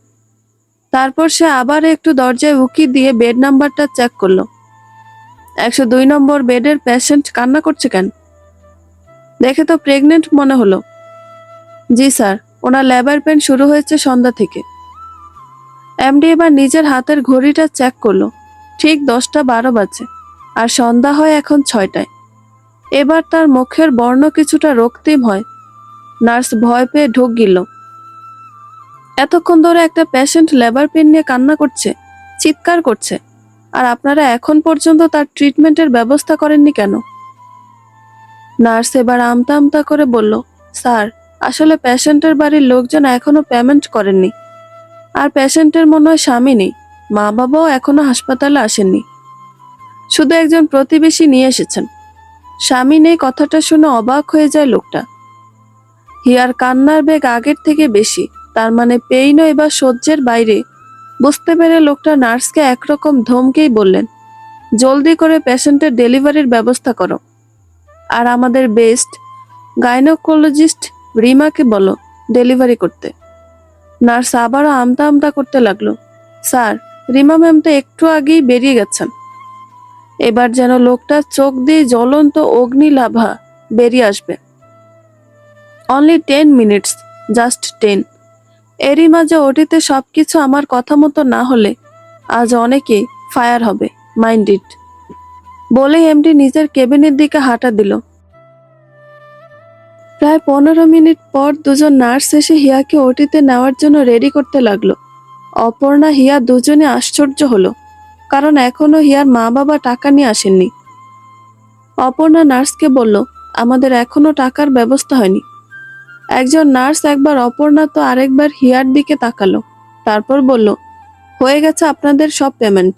তারপর সে আবার একটু দরজায় উকি দিয়ে বেড নাম্বারটা চেক করলো। 102 নম্বর বেডের পেশেন্ট কান্না করছে কেন? দেখে তো প্রেগনেন্ট মনে হলো। জি স্যার, ওনার লেবার পেন শুরু হয়েছে সন্ধ্যা থেকে। এমডি এবার নিজের হাতের ঘড়িটা চেক করলো। ঠিক 10টা 12 বাজে, আর সন্ধ্যা হয় এখন 6টায়। এবার তার মুখের বর্ণ কিছুটা রক্তিম হয়। নার্স ভয় পেয়ে ঢোক গিল। এতক্ষণ ধরে একটা পেশেন্ট লেবার পেন নিয়ে কান্না করছে, চিৎকার করছে, আর আপনারা এখন পর্যন্ত তার ট্রিটমেন্টের ব্যবস্থা করেননি কেন? নার্স এবার আমতা আমতা করে বলল, স্যার, আসলে পেশেন্টের বাড়ির লোকজন এখনো পেমেন্ট করেননি, আর পেশেন্টের মনে হয় স্বামী নেই, মা বাবাও এখনো হাসপাতালে আসেননি, শুধু একজন প্রতিবেশী নিয়ে এসেছেন। স্বামী নেই কথাটা শুনে অবাক হয়ে যায় লোকটা। হিয়ার কান্নার বেগ আগের থেকে বেশি, তার মানে পেইনও এবার সহ্যের বাইরে। বুঝতে পেরে লোকটা নার্সকে একরকম ধমকেই বললেন, জলদি করে পেশেন্টের ডেলিভারির ব্যবস্থা করো, আর আমাদের বেস্ট গাইনোকোলজিস্ট রিমাকে বলো ডেলিভারি করতে। নার্স আবারও আমতা আমতা করতে লাগলো, স্যার, রিমা ম্যাম তো একটু আগেই বেরিয়ে গেছেন। এবার যেন লোকটা চোখ দিয়ে জ্বলন্ত অগ্নিলাভা বেরিয়ে আসবে। Only 10 minutes, just 10। এরই মাঝে ওটিতে সবকিছু আমার কথা মতো না হলে আজ অনেকেই ফায়ার হবে, মাইন্ড ইট। বলে এমডি নিজের কেবিনের দিকে হাঁটা দিল। প্রায় 15 মিনিট পর দুজন নার্স এসে হিয়াকে ওটিতে নেওয়ার জন্য রেডি করতে লাগলো। অপর্ণা, হিয়া দুজনে আশ্চর্য হলো, কারণ এখনো হিয়ার মা বাবা টাকা নিয়ে আসেননি। অপর্ণা নার্সকে বলল, আমাদের এখনো টাকার ব্যবস্থা হয়নি। একজন নার্স একবার অপর্ণা তো আরেকবার হিয়ার দিকে তাকালো, তারপর বলল, হয়ে গেছে আপনাদের সব পেমেন্ট।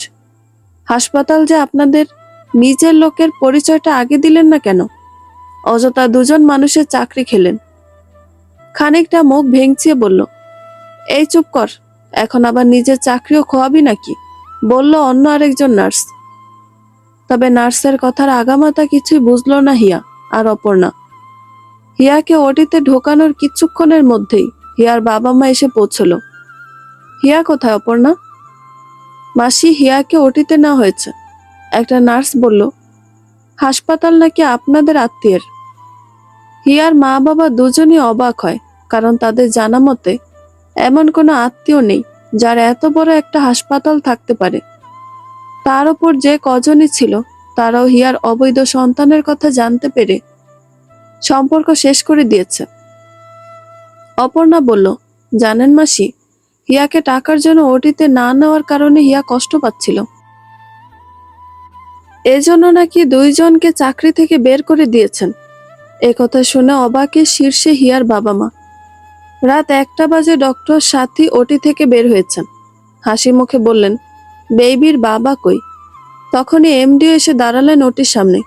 হাসপাতাল যে আপনাদের নিজের লোকের পরিচয়টা আগে দিলেন না কেন? অযথা দুজন মানুষের চাকরি খেলেন। খানিকটা মুখ ভেঙচিয়ে বলল, এই চুপ কর, এখন আবার নিজের চাকরিও খোয়াবি নাকি? বলল অন্য আরেকজন নার্স। তবে নার্সের কথার আগামাথা কিছুই বুঝলো না হিয়া আর অপর্ণা। হিয়াকে ওটিতে ঢোকানোর কিছুক্ষণের মধ্যেই হিয়ার বাবা মা এসে পৌঁছলো। হিয়া কোথায় অপর্ণা? মাসি, হিয়াকে ওটিতে নেওয়া হয়েছে। একটা নার্স বলল, হাসপাতাল নাকি আপনাদের আত্মীয়ের। হিয়ার মা বাবা দুজনই অবাক হয়, কারণ তাদের জানা মতে এমন কোনো আত্মীয় নেই যার এত বড় একটা হাসপাতাল থাকতে পারে। তার উপর যে কজনই ছিল, তারাও হিয়ার অবৈধ সন্তানের কথা জানতে পেরে সম্পর্ক শেষ করে দিয়েছে। অপর্ণা বলল, জানেন মাসি, হিয়াকে টাকার জন্য ওটিতে না নেওয়ার কারণে হিয়া কষ্ট পাচ্ছিল। এজন্য নাকি দুইজনকে চাকরি থেকে বের করে দিয়েছেন। একথা শুনে অবাকের শীর্ষে হিয়ার বাবা মা। রাত 1টা বাজে ডক্টর সাথী ওটি থেকে বের হয়েছেন। হাসি মুখে বললেন, বেবির বাবা কই? তখনই এমডি এসে দাঁড়ালেন ওটির সামনে।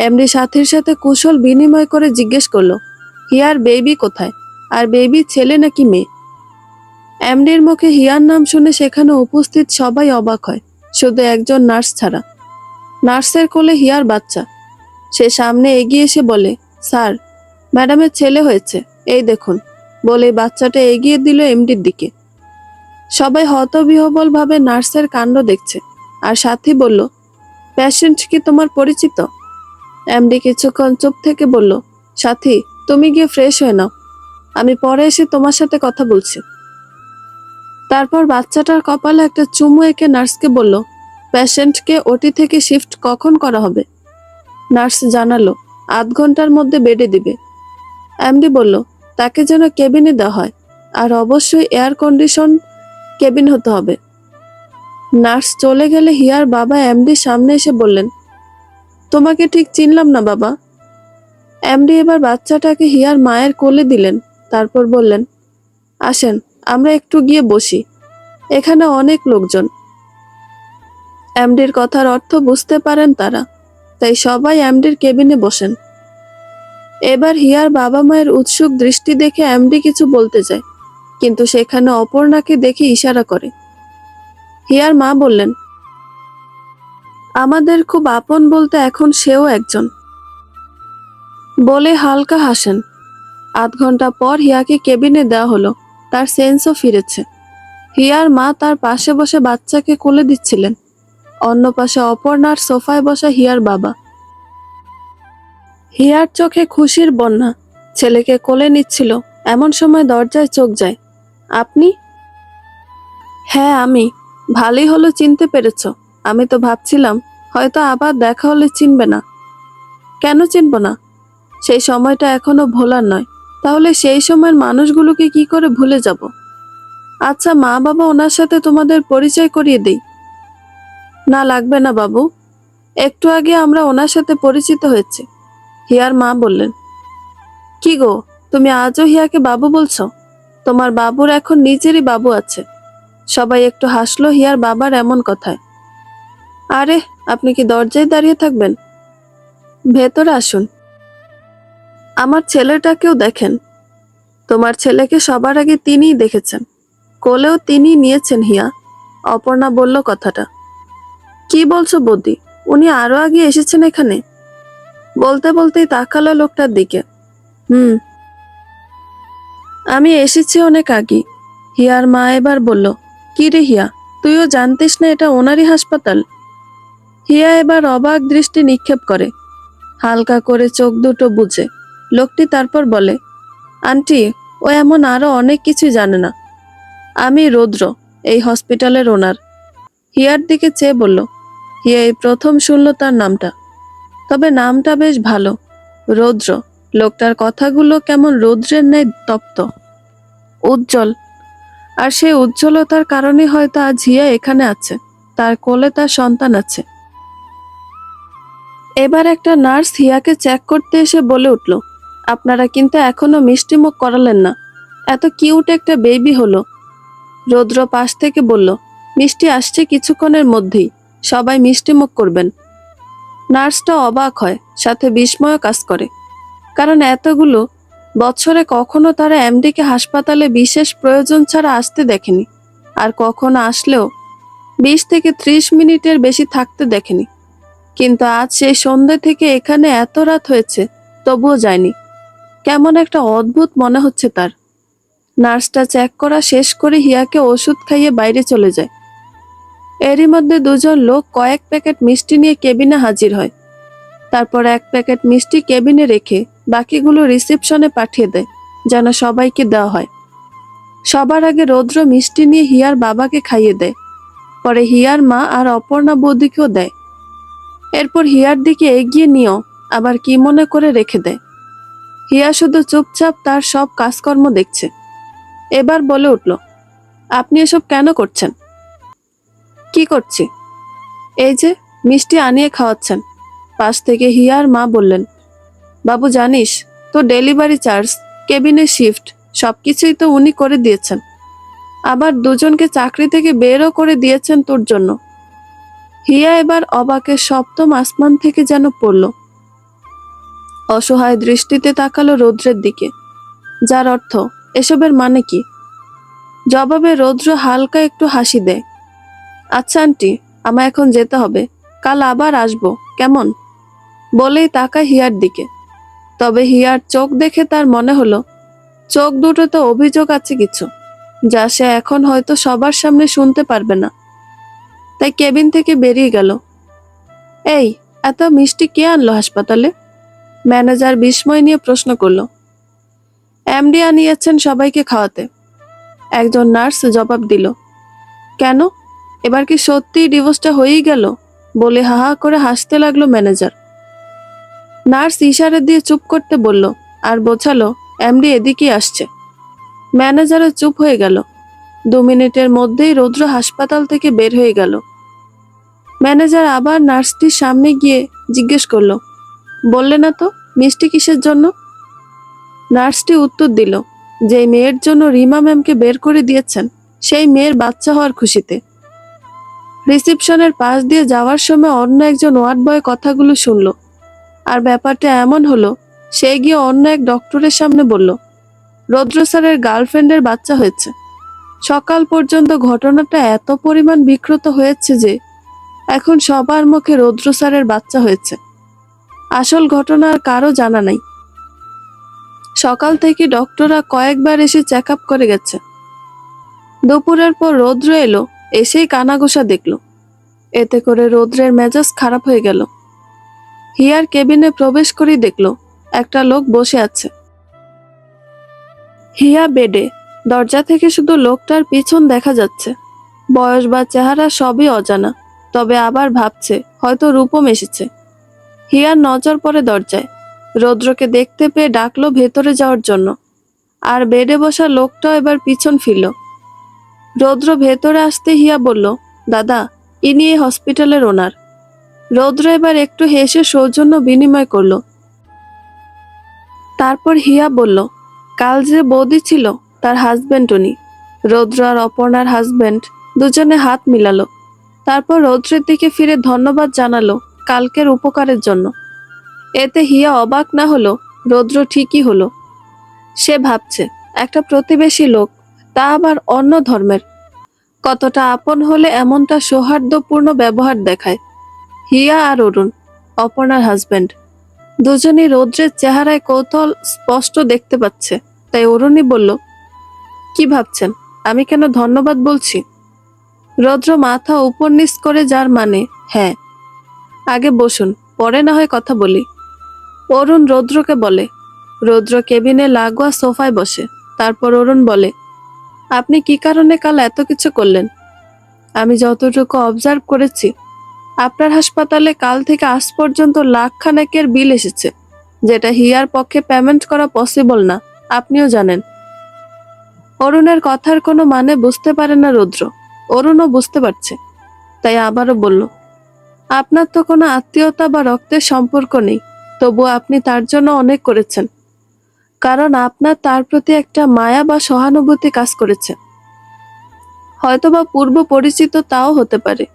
এমডি সাথীর সাথে কুশল বিনিময় করে জিজ্ঞেস করলো, হিয়ার বেবি কোথায়, আর বেবি ছেলে নাকি মেয়ে? এমডির মুখে হিয়ার নাম শুনে সেখানে উপস্থিত সবাই অবাক হয়, শুধু একজন নার্স ছাড়া। নার্সের কোলে হিয়ার বাচ্চা। সে সামনে এগিয়ে এসে বলে, স্যার, ম্যাডামের ছেলে হয়েছে, এই দেখুন। বলে বাচ্চাটা এগিয়ে দিল এমডির দিকে। সবাই হতবিহ্বল ভাবে নার্সের কাণ্ড দেখছে, আর সাথী বলল, পেশেন্ট কি তোমার পরিচিত? এমডি কিছুক্ষণ চুপ থেকে বলল, সাথী, তুমি গিয়ে ফ্রেশ হয়ে নাও, আমি পরে এসে তোমার সাথে কথা বলছি। তারপর বাচ্চাটার কপালে একটা চুমু এঁকে নার্সকে বলল, পেশেন্টকে ওটি থেকে শিফট কখন করা হবে? নার্স জানালো, আধ ঘন্টার মধ্যে বেডে দিবে। এমডি বলল, তাকে যেন কেবিনে দেওয়া হয়, আর অবশ্যই এয়ার কন্ডিশন কেবিন হতে হবে। নার্স চলে গেলে হিয়ার বাবা এমডির সামনে এসে বললেন, তোমাকে ঠিক চিনলাম না বাবা। এমডি এবার বাচ্চাটাকে হিয়ার মায়ের কোলে দিলেন, তারপর বললেন, আসেন, আমরা একটু গিয়ে বসি, এখানে অনেক লোকজন। এমডির কথার অর্থ বুঝতে পারেন তারা, তাই সবাই এমডির কেবিনে বসেন। এবার হিয়ার বাবা মায়ের উৎসুক দৃষ্টি দেখে এমডি কিছু বলতে যায়, কিন্তু সেখানে অপর্ণাকে দেখে ইশারা করে। হিয়ার মা বললেন, আমাদের খুব আপন বলতে এখন সেও একজন। বলে হালকা হাসেন। আধ ঘন্টা পর হিয়াকে কেবিনে দেওয়া হলো, তার সেন্সও ফিরেছে। হিয়ার মা তার পাশে বসে বাচ্চাকে কোলে দিচ্ছিলেন, অন্য পাশে অপর্ণার সোফায় বসা হিয়ার বাবা। হিয়ার চোখে খুশির বন্যা, ছেলেকে কোলে নিচ্ছিল, এমন সময় দরজায় চোখ যায়। আপনি? হ্যাঁ আমি। ভালোই হলো চিনতে পেরেছো। আমি তো ভাবছিলাম হয়তো আবার দেখা হলে চিনবে না। কেন চিনব না? সেই সময়টা এখনো ভোলার নয়। তাহলে সেই সময়ের মানুষগুলোকে কি করে ভুলে যাব? আচ্ছা মা বাবা ওনার সাথে তোমাদের পরিচয় করিয়ে দিই। না লাগবে না বাবু, একটু আগে আমরা ওনার সাথে পরিচিত হয়েছি। হিয়ার মা বললেন। কি গো, তুমি আজও হিয়াকে বাবু বলছো? তোমার বাবুর এখন নিজেরই বাবু আছে। সবাই একটু হাসলো হিয়ার বাবার এমন কথায়। আরে, আপনি কি দরজায় দাঁড়িয়ে থাকবেন? ভেতরে আসুন, আমার ছেলেটাকেও দেখেন। তোমার ছেলেকে সবার আগে তিনিই দেখেছেন, কোলেও তিনিই নিয়েছেন হিয়া। অপর্ণা বলল কথাটা। কি বলছো বৌদি, উনি আরো আগে এসেছেন এখানে? বলতে বলতেই তাকালো লোকটার দিকে। হুম, আমি এসেছি অনেক আগে। হিয়ার মা এবার বলল। কি রে হিয়া, তুইও জানতিস না এটা ওনারই হাসপাতাল? হিয়া এবার অবাক দৃষ্টি নিক্ষেপ করে, হালকা করে চোখ দুটো বুজে। লোকটি তারপর বলে, আন্টি, ও এমন আরো অনেক কিছু জানে না। আমি রৌদ্র, এই হসপিটালের ওনার। হিয়ার দিকে চেয়ে বলল। হিয়া এই প্রথম শুনল তার নামটা। তবে নামটা বেশ ভালো, রৌদ্র। লোকটার কথাগুলো কেমন রৌদ্রের ন্যায় তপ্ত, উজ্জ্বল। আর সেই উজ্জ্বলতার কারণে হয়তো আজ হিয়া এখানে আছে, তার কোলে তার সন্তান আছে। এবার একটা নার্স হিয়াকে চেক করতে এসে বলে উঠল, আপনারা কিন্তু এখনো মিষ্টিমুখ করালেন না। এত কিউট একটা বেবি হলো। রৌদ্র পাশ থেকে বলল, মিষ্টি আসছে কিছুক্ষণের মধ্যেই, সবাই মিষ্টিমুখ করবেন। নার্সটা অবাক হয়, সাথে বিস্ময় কাজ করে। কারণ এতগুলো বছরে কখনো তারা এমডিকে হাসপাতালে বিশেষ প্রয়োজন ছাড়া আসতে দেখেনি। আর কখনো আসলেও 20 থেকে 30 মিনিটের বেশি থাকতে দেখেনি। কিন্তু আজ সেই সন্ধ্যে থেকে এখানে এত রাত হয়েছে, তবুও যায়নি। কেমন একটা অদ্ভুত মনে হচ্ছে তার। নার্সটা চেক করা শেষ করে হিয়াকে ওষুধ খাইয়ে বাইরে চলে যায়। এরই মধ্যে দুজন লোক কয়েক প্যাকেট মিষ্টি নিয়ে কেবিনে হাজির হয়। তারপর এক প্যাকেট মিষ্টি কেবিনে রেখে বাকিগুলো রিসেপশনে পাঠিয়ে দেয়, যেন সবাইকে দেওয়া হয়। সবার আগে রৌদ্র মিষ্টি নিয়ে হিয়ার বাবাকে খাইয়ে দেয়। পরে হিয়ার মা আর অপর্ণা বৌদিকেও দেয়। এরপর হিয়ার দিকে এগিয়ে নিয়েও আবার কি মনে করে রেখে দেয়। হিয়া শুধু চুপচাপ তার সব কাজকর্ম দেখছে। এবার বলে উঠল, আপনি এসব কেন করছেন? কি করছি? এই যে মিষ্টি আনিয়ে খাওয়াচ্ছেন। পাশ থেকে হিয়ার মা বললেন, বাবু জানিস, তো ডেলিভারি চার্জ, কেবিনের শিফট, সবকিছুই তো উনি করে দিয়েছেন। আবার দুজনকে চাকরি থেকে বেরও করে দিয়েছেন তোর জন্য। হিয়া এবার অবাকের সপ্তম আসমান থেকে যেন পড়ল। অসহায় দৃষ্টিতে তাকালো রৌদ্রের দিকে, যার অর্থ এসবের মানে কি? জবাবে রৌদ্র হালকা একটু হাসি দেয়। আচ্ছা আন্টি, আমায় এখন যেতে হবে, কাল আবার আসবো, কেমন? বলেই তাকায় হিয়ার দিকে। তবে হিয়ার চোখ দেখে তার মনে হলো চোখ দুটোতে অভিযোগ আছে কিছু, যা সে এখন হয়তো সবার সামনে শুনতে পারবে না। তাই কেবিন থেকে বেরিয়ে গেল। এই, এত মিষ্টি কে আনলো হাসপাতালে? ম্যানেজার বিস্ময় নিয়ে প্রশ্ন করলো। এমডি আনিয়েছেন সবাইকে খাওয়াতে, একজন নার্স জবাব দিল। কেন, এবার কি সত্যি ডিভোর্সটা হয়েই গেল? বলে হা হা করে হাসতে লাগলো ম্যানেজার। নার্স ইশারা দিয়ে চুপ করতে বলল, আর বোঝালো এমডি এদিকেই আসছে। ম্যানেজারও চুপ হয়ে গেল। 2 মিনিটের মধ্যেই রৌদ্র হাসপাতাল থেকে বের হয়ে গেল। ম্যানেজার আবার নার্সটির সামনে গিয়ে জিজ্ঞেস করলো, বললে না তো মিষ্টি কিসের জন্য? নার্সটি উত্তর দিল, যে মেয়ের জন্য রিমা ম্যামকে বের করে দিয়েছেন, সেই মেয়ের বাচ্চা হওয়ার খুশিতে। রিসেপশনের পাশ দিয়ে যাওয়ার সময় অন্য একজন ওয়ার্ড বয় কথাগুলো শুনলো। আর ব্যাপারটা এমন হলো, সে গিয়ে অন্য এক ডক্টরের সামনে বলল, রৌদ্র স্যারের গার্লফ্রেন্ডের বাচ্চা হয়েছে। সকাল পর্যন্ত ঘটনাটা এত পরিমাণ বিকৃত হয়েছে যে এখন সবার মুখে রৌদ্র স্যারের বাচ্চা হয়েছে। আসল ঘটনা আর কারো জানা নাই। সকাল থেকে ডক্টররা কয়েকবার এসে চেক আপ করে গেছে। দুপুরের পর রৌদ্র এলো, এসেই কানাঘোষা দেখল। এতে করে রৌদ্রের মেজাজ খারাপ হয়ে গেল। হিয়ার কেবিনে প্রবেশ করেই দেখল একটা লোক বসে আছে। হিয়া বেডে, দরজা থেকে শুধু লোকটার পিছন দেখা যাচ্ছে। বয়স বা চেহারা সবই অজানা, তবে আবার ভাবছে হয়তো রূপম এসেছে। হিয়ার নজর পড়ে দরজায়। রৌদ্রকে দেখতে পেয়ে ডাকলো ভেতরে যাওয়ার জন্য। আর বেডে বসা লোকটাও এবার পিছন ফিরল। রৌদ্র ভেতরে আসতে হিয়া বলল, দাদা, ইনি এই হসপিটালের ওনার। রৌদ্র এবার একটু হেসে সৌজন্য বিনিময় করলো। তারপর হিয়া বলল, কাল যে বৌদি ছিল তার হাজবেন্ড উনি। রৌদ্র আর অপর্ণার হাজবেন্ড দুজনে হাত মিলালো। তারপর রৌদ্রের দিকে ফিরে ধন্যবাদ জানালো কালকের উপকারের জন্য। এতে হিয়া অবাক না হলো রৌদ্র ঠিকই হলো। সে ভাবছে একটা প্রতিবেশী লোক, তা আবার অন্য ধর্মের, কতটা আপন হলে এমনটা সৌহার্দ্যপূর্ণ ব্যবহার দেখায়। হিয়া আর অরুণ, অপর্ণার হাজবেন্ড, দুজনই রৌদ্রের চেহারায় কৌতূহল স্পষ্ট দেখতে পাচ্ছে। তাই অরুণই বলল, কি ভাবছেন আমি কেন ধন্যবাদ বলছি? রৌদ্র মাথা উপর নিচ করে, যার মানে হ্যাঁ। আগে বসুন, পরে না হয় কথা বলি। অরুণ রৌদ্রকে বলে। রৌদ্র কেবিনে লাগোয়া সোফায় বসে। তারপর অরুণ বলে, আপনি কি কারণে কাল এত কিছু করলেন? আমি যতটুকু অবজার্ভ করেছি, আপনার হাসপাতালে কাল থেকে আজ পর্যন্ত লাখখানেকের বিল এসেছে, যেটা হিয়ার পক্ষে পেমেন্ট করা পসিবল না, আপনিও জানেন। অরুণের কথার কোনো মানে বুঝতে পারে না রৌদ্র। অরুণও বুঝতে পারছে, তাই আবারও বলল, আপনার তো কোনো আত্মীয়তা বা রক্তের সম্পর্ক নেই, তবুও আপনি তার জন্য অনেক করেছেন, কারণ আপনার তার প্রতি একটা মায়া বা সহানুভূতি কাজ করেছে। হয়তোবা পূর্ব পরিচিত, তাও হতে পারে।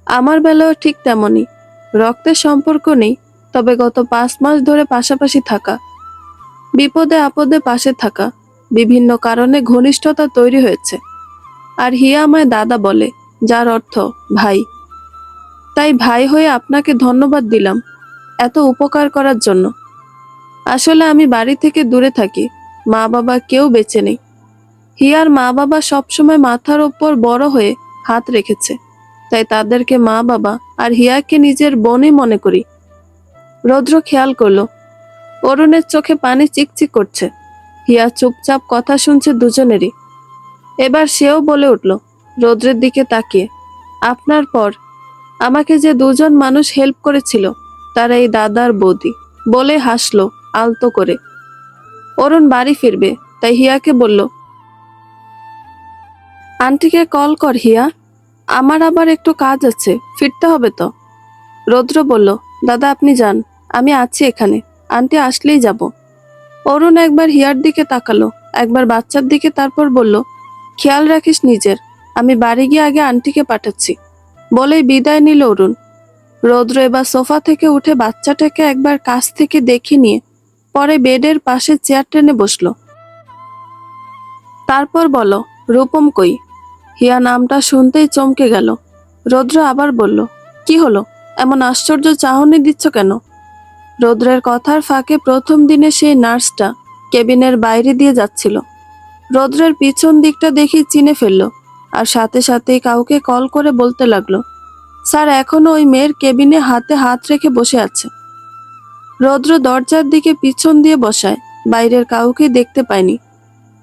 আমার বেলাও ঠিক তেমনই। রক্তের সম্পর্ক নেই, তবে গত 5 মাস ধরে পাশাপাশি থাকা, বিপদে আপদে পাশে থাকা, বিভিন্ন কারণে ঘনিষ্ঠতা তৈরি হয়েছে। আর হিয়া আমায় দাদা বলে, যার অর্থ ভাই। তাই ভাই হয়ে আপনাকে ধন্যবাদ দিলাম এত উপকার করার জন্য। আসলে আমি বাড়ি থেকে দূরে থাকি, মা বাবা কেউ বেঁচে নেই। হিয়ার মা বাবা সবসময় মাথার ওপর বড় হয়ে হাত রেখেছে, তাই তাদেরকে মা বাবা আর হিয়াকে নিজের বোনই মনে করি। রৌদ্র খেয়াল করলো অরুণের চোখে পানি চিকচিক করছে। হিয়া চুপচাপ কথা শুনছে দুজনেরই। এবার সেও বলে উঠল রৌদ্রের দিকে তাকিয়ে, আপনার পর আমাকে যে দুজন মানুষ হেল্প করেছিল তারা এই দাদার বৌদি, বলে হাসলো আলতো করে। অরুণ বাড়ি ফিরবে, তাই হিয়াকে বলল, আন্টিকে কল কর হিয়া, আমার আবার একটু কাজ আছে, ফিরতে হবে তো। রৌদ্র বলল, দাদা আপনি যান, আমি আছি এখানে, আন্টি আসলেই যাব। অরুণ একবার হিয়ার দিকে তাকালো, একবার বাচ্চার দিকে, তারপর বলল, খেয়াল রাখিস নিজের, আমি বাড়ি গিয়ে আগে আন্টিকে পাঠাচ্ছি, বলেই বিদায় নিল অরুণ। রৌদ্র এবার সোফা থেকে উঠে বাচ্চাটাকে একবার কাছ থেকে দেখে নিয়ে পরে বেডের পাশে চেয়ার টেনে বসলো। তারপর বলো, রূপম কই? হিয়া নামটা শুনতেই চমকে গেল। রৌদ্র আবার বলল, কি হলো, এমন আশ্চর্য চাহনি দিচ্ছ কেন? রৌদ্রের কথার ফাঁকে প্রথম দিনে সেই নার্সটা কেবিনের বাইরে দিয়ে যাচ্ছিল। রৌদ্রের পিছন দিকটা দেখে চিনে ফেলল, আর সাথে সাথেই কাউকে কল করে বলতে লাগলো, স্যার এখনো ওই মেয়ের কেবিনে হাতে হাত রেখে বসে আছে। রৌদ্র দরজার দিকে পিছন দিয়ে বসায়, বাইরের কাউকে দেখতে পায়নি।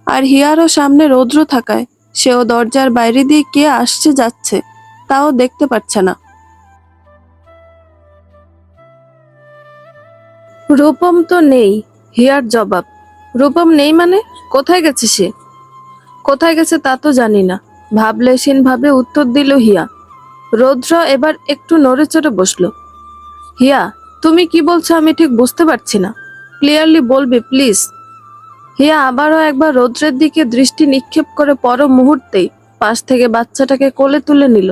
আর হিয়ারও সামনে রৌদ্র থাকায় সেও দরজার বাইরে দিয়ে কে আসছে যাচ্ছে তাও দেখতে পাচ্ছে না। রূপম তো নেই, হিয়ার জবাব। রূপম নেই মানে? কোথায় গেছে সে? কোথায় গেছে তা তো জানি না, ভাবলেশীন ভাবে উত্তর দিল হিয়া। রৌদ্র এবার একটু নড়েচড়ে বসলো। হিয়া, তুমি কি বলছো আমি ঠিক বুঝতে পারছি না, ক্লিয়ারলি বলবে প্লিজ। হিয়া আবারও একবার রৌদ্রের দিকে দৃষ্টি নিক্ষেপ করে পর মুহূর্তেই পাশ থেকে বাচ্চাটাকে কোলে তুলে নিল।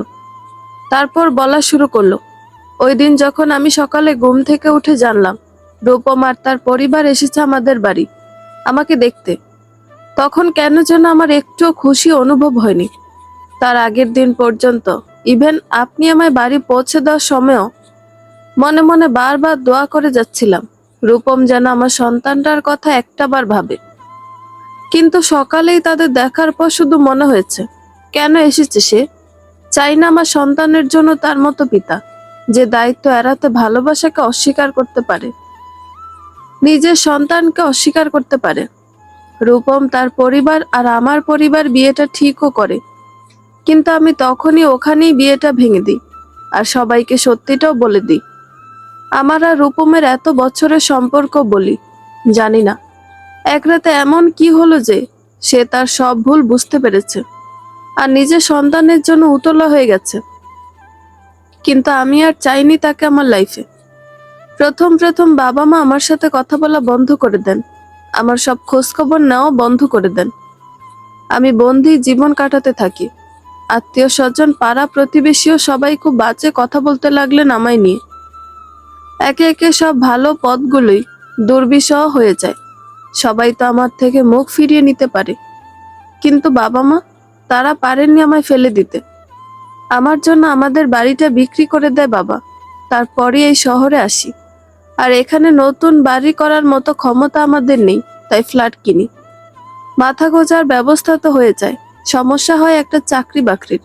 তারপর বলা শুরু করলো, ওই দিন যখন আমি সকালে ঘুম থেকে উঠে জানলাম রূপম আর তার পরিবার এসেছে আমাদের বাড়ি আমাকে দেখতে, তখন কেন যেন আমার একটুও খুশি অনুভব হয়নি। তার আগের দিন পর্যন্ত, ইভেন আপনি আমায় বাড়ি পৌঁছে দেওয়ার সময়ও মনে মনে বারবার দোয়া করে যাচ্ছিলাম রূপম যেন আমার সন্তানটার কথা একটাবার ভাবে। কিন্তু সকালেই তাদের দেখার পর শুধু মনে হয়েছে, কেন এসেছে সে? চাই না আমার সন্তানের জন্য তার মতো পিতা, যে দায়িত্ব এড়াতে ভালোবাসাকে অস্বীকার করতে পারে, নিজের সন্তানকে অস্বীকার করতে পারে। রূপম তার পরিবার আর আমার পরিবার বিয়েটা ঠিকও করে, কিন্তু আমি তখনই ওখানেই বিয়েটা ভেঙে দিই আর সবাইকে সত্যিটাও বলে দিই। আমার আর রূপমের এত বছরের সম্পর্ক বলি, জানি না এক রাতে এমন কি হলো যে সে তার সব ভুল বুঝতে পেরেছে আর নিজের সন্তানের জন্য উতলা হয়ে গেছে। কিন্তু আমি আর চাইনি তাকে আমার লাইফে। প্রথম প্রথম বাবা মা আমার সাথে কথা বলা বন্ধ করে দেন, আমার সব খোঁজখবর নেওয়া বন্ধ করে দেন। আমি বন্দি জীবন কাটাতে থাকি। আত্মীয় স্বজন পাড়া প্রতিবেশীও সবাই খুব বাজে কথা বলতে লাগলেন আমায় নিয়ে। একে একে সব ভালো পথগুলোই দুর্বিষহ হয়ে যায়। সবাই তো আমার থেকে মুখ ফিরিয়ে নিতে পারে, কিন্তু বাবা মা, তারা পারেননি আমায় ফেলে দিতে। আমার জন্য আমাদের বাড়িটা বিক্রি করে দেয় বাবা, তারপরে এই শহরে আসি। আর এখানে নতুন বাড়ি করার মতো ক্ষমতা আমাদের নেই, তাই ফ্ল্যাট কিনি। মাথা গোঁজার ব্যবস্থা তো হয়ে যায়, সমস্যা হয় একটা চাকরি বাকরির।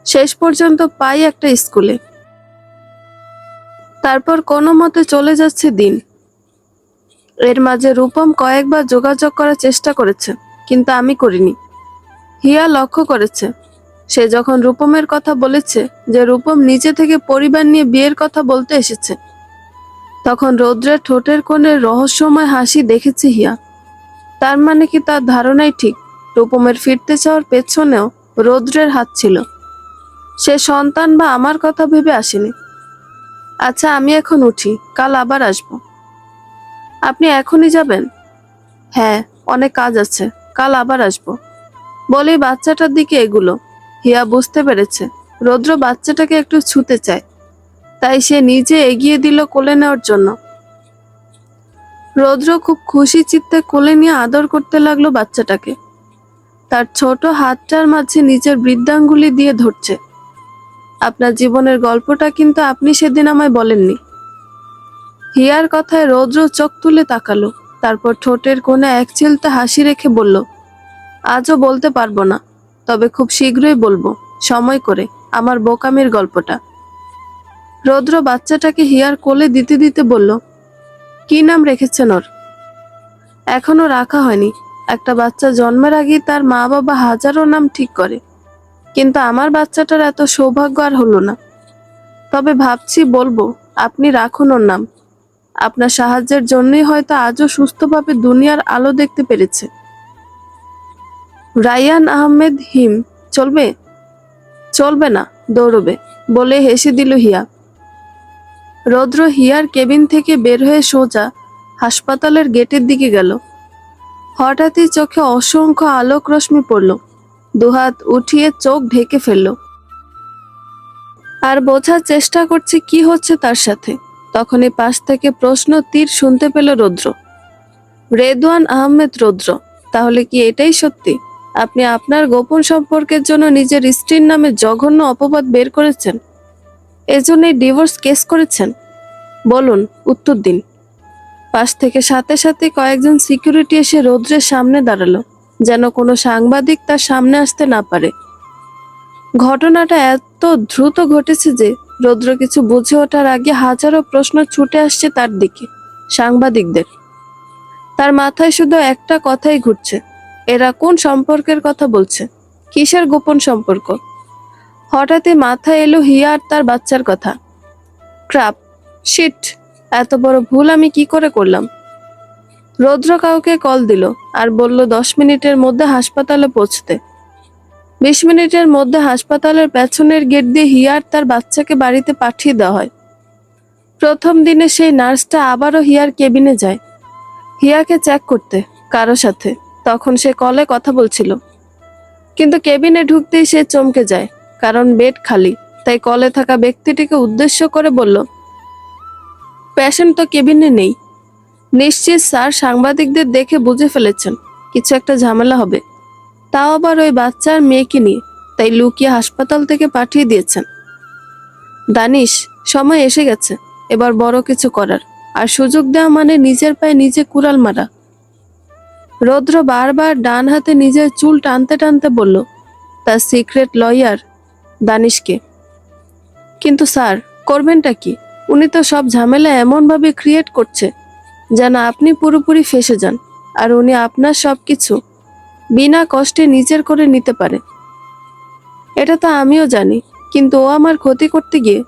শেষ পর্যন্ত পাই একটা স্কুলে। তারপর কোনো মতে চলে যাচ্ছে দিন। এর মাঝে রূপম কয়েকবার যোগাযোগ করার চেষ্টা করেছে, কিন্তু আমি করিনি। হিয়া লক্ষ্য করেছে, সে যখন রূপমের কথা বলেছে যে রূপম নিজে থেকে পরিবার নিয়ে বিয়ের কথা বলতে এসেছে, তখন রৌদ্রের ঠোঁটের কোণে রহস্যময় হাসি দেখেছে হিয়া। তার মানে কি তার ধারণাই ঠিক, রূপমের ফিরতে চাওয়ার পেছনেও রৌদ্রের হাত ছিল। সে সন্তান বা আমার কথা ভেবে আসেনি। আচ্ছা, আমি এখন উঠি, কাল আবার আসবো। আপনি এখনই যাবেন? হ্যাঁ, অনেক কাজ আছে, কাল আবার আসবো। বলেই বাচ্চাটার দিকে এগুলো। হিয়া বুঝতে পেরেছে রৌদ্র বাচ্চাটাকে একটু ছুতে চায়, তাই সে নিজে এগিয়ে দিল কোলে নেওয়ার জন্য। রৌদ্র খুব খুশি চিত্তে কোলে নিয়ে আদর করতে লাগলো বাচ্চাটাকে। তার ছোট হাতটার মাঝে নিজের বৃদ্ধাঙ্গুলি দিয়ে ধরছে। আপনার জীবনের গল্পটা কিন্তু আপনি সেদিন আমায় বলেননি। হিয়ার কথায় রৌদ্র চোখ তুলে তাকালো, তারপর ঠোঁটের কোণে এক চিলতে হাসি রেখে বলল, আজও বলতে পারবো না, তবে খুব শীঘ্রই বলবো, সময় করে, আমার বোকামির গল্পটা। রৌদ্র বাচ্চাটাকে হিয়ার কোলে দিতে দিতে বলল, কি নাম রেখেছেন ওর? এখনো রাখা হয়নি। একটা বাচ্চা জন্মের আগেই তার মা বাবা হাজারো নাম ঠিক করে, কিন্তু আমার বাচ্চাটার এত সৌভাগ্য আর হলো না। তবে ভাবছি বলবো, আপনি রাখুন ওর নাম। আপনার সাহায্যের জন্যই হয়তো আজও সুস্থভাবে দুনিয়ার আলো দেখতে পেরেছে। রায়ান আহমেদ হিম। চলবে? চলবে না, দৌড়বে, বলে হেসে দিল হিয়া। রৌদ্র হিয়ার কেবিন থেকে বের হয়ে সোজা হাসপাতালের গেটের দিকে গেল। হঠাৎই চোখে অসংখ্য আলোক রশ্মি পড়ল। দুহাত উঠিয়ে চোখ ঢেকে ফেলল আর বোঝার চেষ্টা করছে কি হচ্ছে তার সাথে। তখনই পাশ থেকে প্রশ্ন তীর শুনতে পেল রৌদ্র। রেদওয়ান আহমেদ রৌদ্র, তাহলে কি এটাই সত্যি? আপনি আপনার গোপন সম্পর্কের জন্য নিজের স্ত্রীর নামে জঘন্য অপবাদ বের করেছেন, এজন্যই ডিভোর্স কেস করেছেন? বলুন, উত্তর দিন। পাশ থেকে সাথে সাথে কয়েকজন সিকিউরিটি এসে রৌদ্রের সামনে দাঁড়ালো, যেন কোনো সাংবাদিক তার সামনে আসতে না পারে। ঘটনাটা এত দ্রুত ঘটেছে যে রৌদ্র কিছু বুঝে ওঠার আগে হাজারো প্রশ্ন ছুটে আসছে তার দিকে, সাংবাদিকদের। তার মাথায় শুধু একটা কথাই ঘুরছে, এরা কোন সম্পর্কের কথা বলছে? কিসের গোপন সম্পর্ক? হঠাৎই মাথায় এলো হিয়া আর তার বাচ্চার কথা। ক্র্যাপ, শিট, এত বড় ভুল আমি কি করে করলাম? রৌদ্র কাউকে কল দিল আর বলল 10 মিনিটের মধ্যে হাসপাতালে পৌঁছতে। 20 মিনিটের মধ্যে হাসপাতালের পেছনের গেট দিয়ে হিয়া আর তার বাচ্চাকে বাড়িতে পাঠিয়ে দেওয়া হয়। প্রথম দিনে সেই নার্সটা আবারও হিয়ার কেবিনে যায় হিয়াকে চেক করতে কারো সাথে। তখন সে কলে কথা বলছিল, কিন্তু কেবিনে ঢুকতেই সে চমকে যায়, কারণ বেড খালি। তাই কলে থাকা ব্যক্তিটিকে উদ্দেশ্য করে বলল, পেশেন্ট তো কেবিনে নেই। নিশ্চিত স্যার সাংবাদিকদের দেখে বুঝে ফেলেছেন কিছু একটা ঝামেলা হবে, তাও আবার ওই বাচ্চার মেয়েকে নিয়ে, তাই লুকিয়ে হাসপাতাল থেকে পাঠিয়ে দিয়েছেন। দানিশ, সময় এসে গেছে এবার বড় কিছু করার, আর সুযোগ দেওয়া মানে নিজের পায়ে নিজে কুড়াল মারা। রৌদ্র বারবার ডান হাতে নিজের চুল টানতে টানতে বলল, তার সিক্রেট লয়ার দানিশকে। কিন্তু স্যার, করবেনটা কি? উনি তো সব ঝামেলা এমনভাবে ক্রিয়েট করছে যেন আপনি পুরোপুরি ফেঁসে যান, আর উনি আপনার সবকিছু বিনা কষ্টে নিজের করে নিতে পারে। এটা তো আমিও জানি, কিন্তু ও আমার ক্ষতি করতে গিয়ে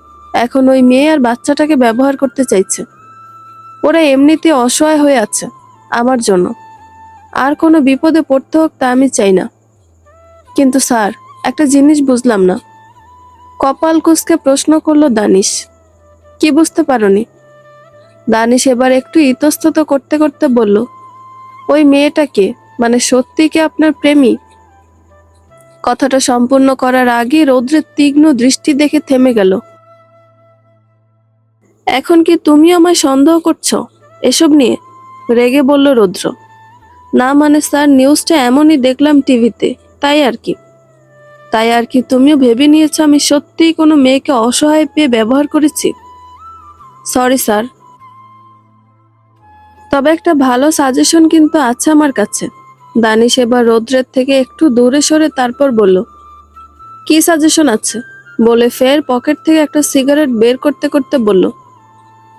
এখন ওই মেয়ে আর বাচ্চাটাকে ব্যবহার করতে চাইছে। ওরা এমনিতে অসহায় হয়ে আছে আমার জন্য, আর কোনো বিপদে পড়তে হোক তা আমি চাই না। কিন্তু স্যার, একটা জিনিস বুঝলাম না। কপাল কুঁচকে প্রশ্ন করলো দানিশ। কি বুঝতে পারোনি? দানিশ এবার একটু ইতস্তত করতে করতে বলল, ওই মেয়েটাকে, মানে সত্যি কি আপনার প্রেমী? কথাটা সম্পূর্ণ করার আগে রৌদ্রের তীক্ষ্ণ দৃষ্টি দেখে থেমে গেল। এখন কি তুমি আমায় সন্দেহ করছো এসব নিয়ে? রেগে বলল রৌদ্র। না মানে স্যার, নিউজটা এমনই দেখলাম টিভিতে, তাই আর কি। তাই আর কি তুমিও ভেবে নিয়েছো আমি সত্যিই কোনো মেয়েকে অসহায় পেয়ে ব্যবহার করেছি? সরি স্যার, তবে একটা ভালো সাজেশন কিন্তু আছে আমার কাছে। দানিশ এবার রৌদ্রের থেকে একটু দূরে সরে তারপর বলল, কি সাজেশন আছে? বলে ফের পকেট থেকে একটা সিগারেট বের করতে করতে বলল,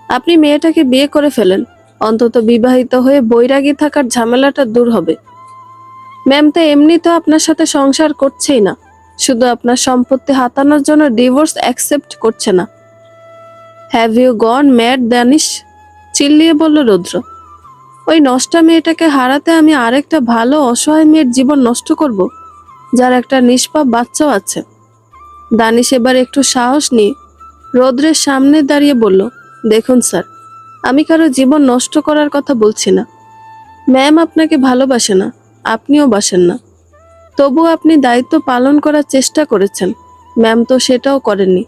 আপনি মেয়েটাকে বিয়ে করে ফেলেন, অন্তত বিবাহিত হয়ে বৈরাগী থাকার ঝামেলাটা দূর হবে। ম্যাম তো এমনিতেও আপনার সাথে সংসার করছেই না, শুধু আপনার সম্পত্তি হাতানোর জন্য ডিভোর্স অ্যাকসেপ্ট করছে না। Have you gone mad Danish? চিল্লিয়ে বলল রৌদ্র। ওই নষ্টা মেয়েটাকে হারাতে আমি আরেকটা ভালো অসহায় মেয়ের জীবন নষ্ট করব, যার একটা নিষ্পাপ বাচ্চাও আছে। দানিশ এবার একটু সাহস নিয়ে রৌদ্রের সামনে দাঁড়িয়ে বলল, দেখুন স্যার, আমি কারো জীবন নষ্ট করার কথা বলছি না। ম্যাম আপনাকে ভালোবাসে না, আপনিও বাসেন না, তবু আপনি দায়িত্ব পালন করার চেষ্টা করেছেন। ম্যাম তো সেটাও করেননি,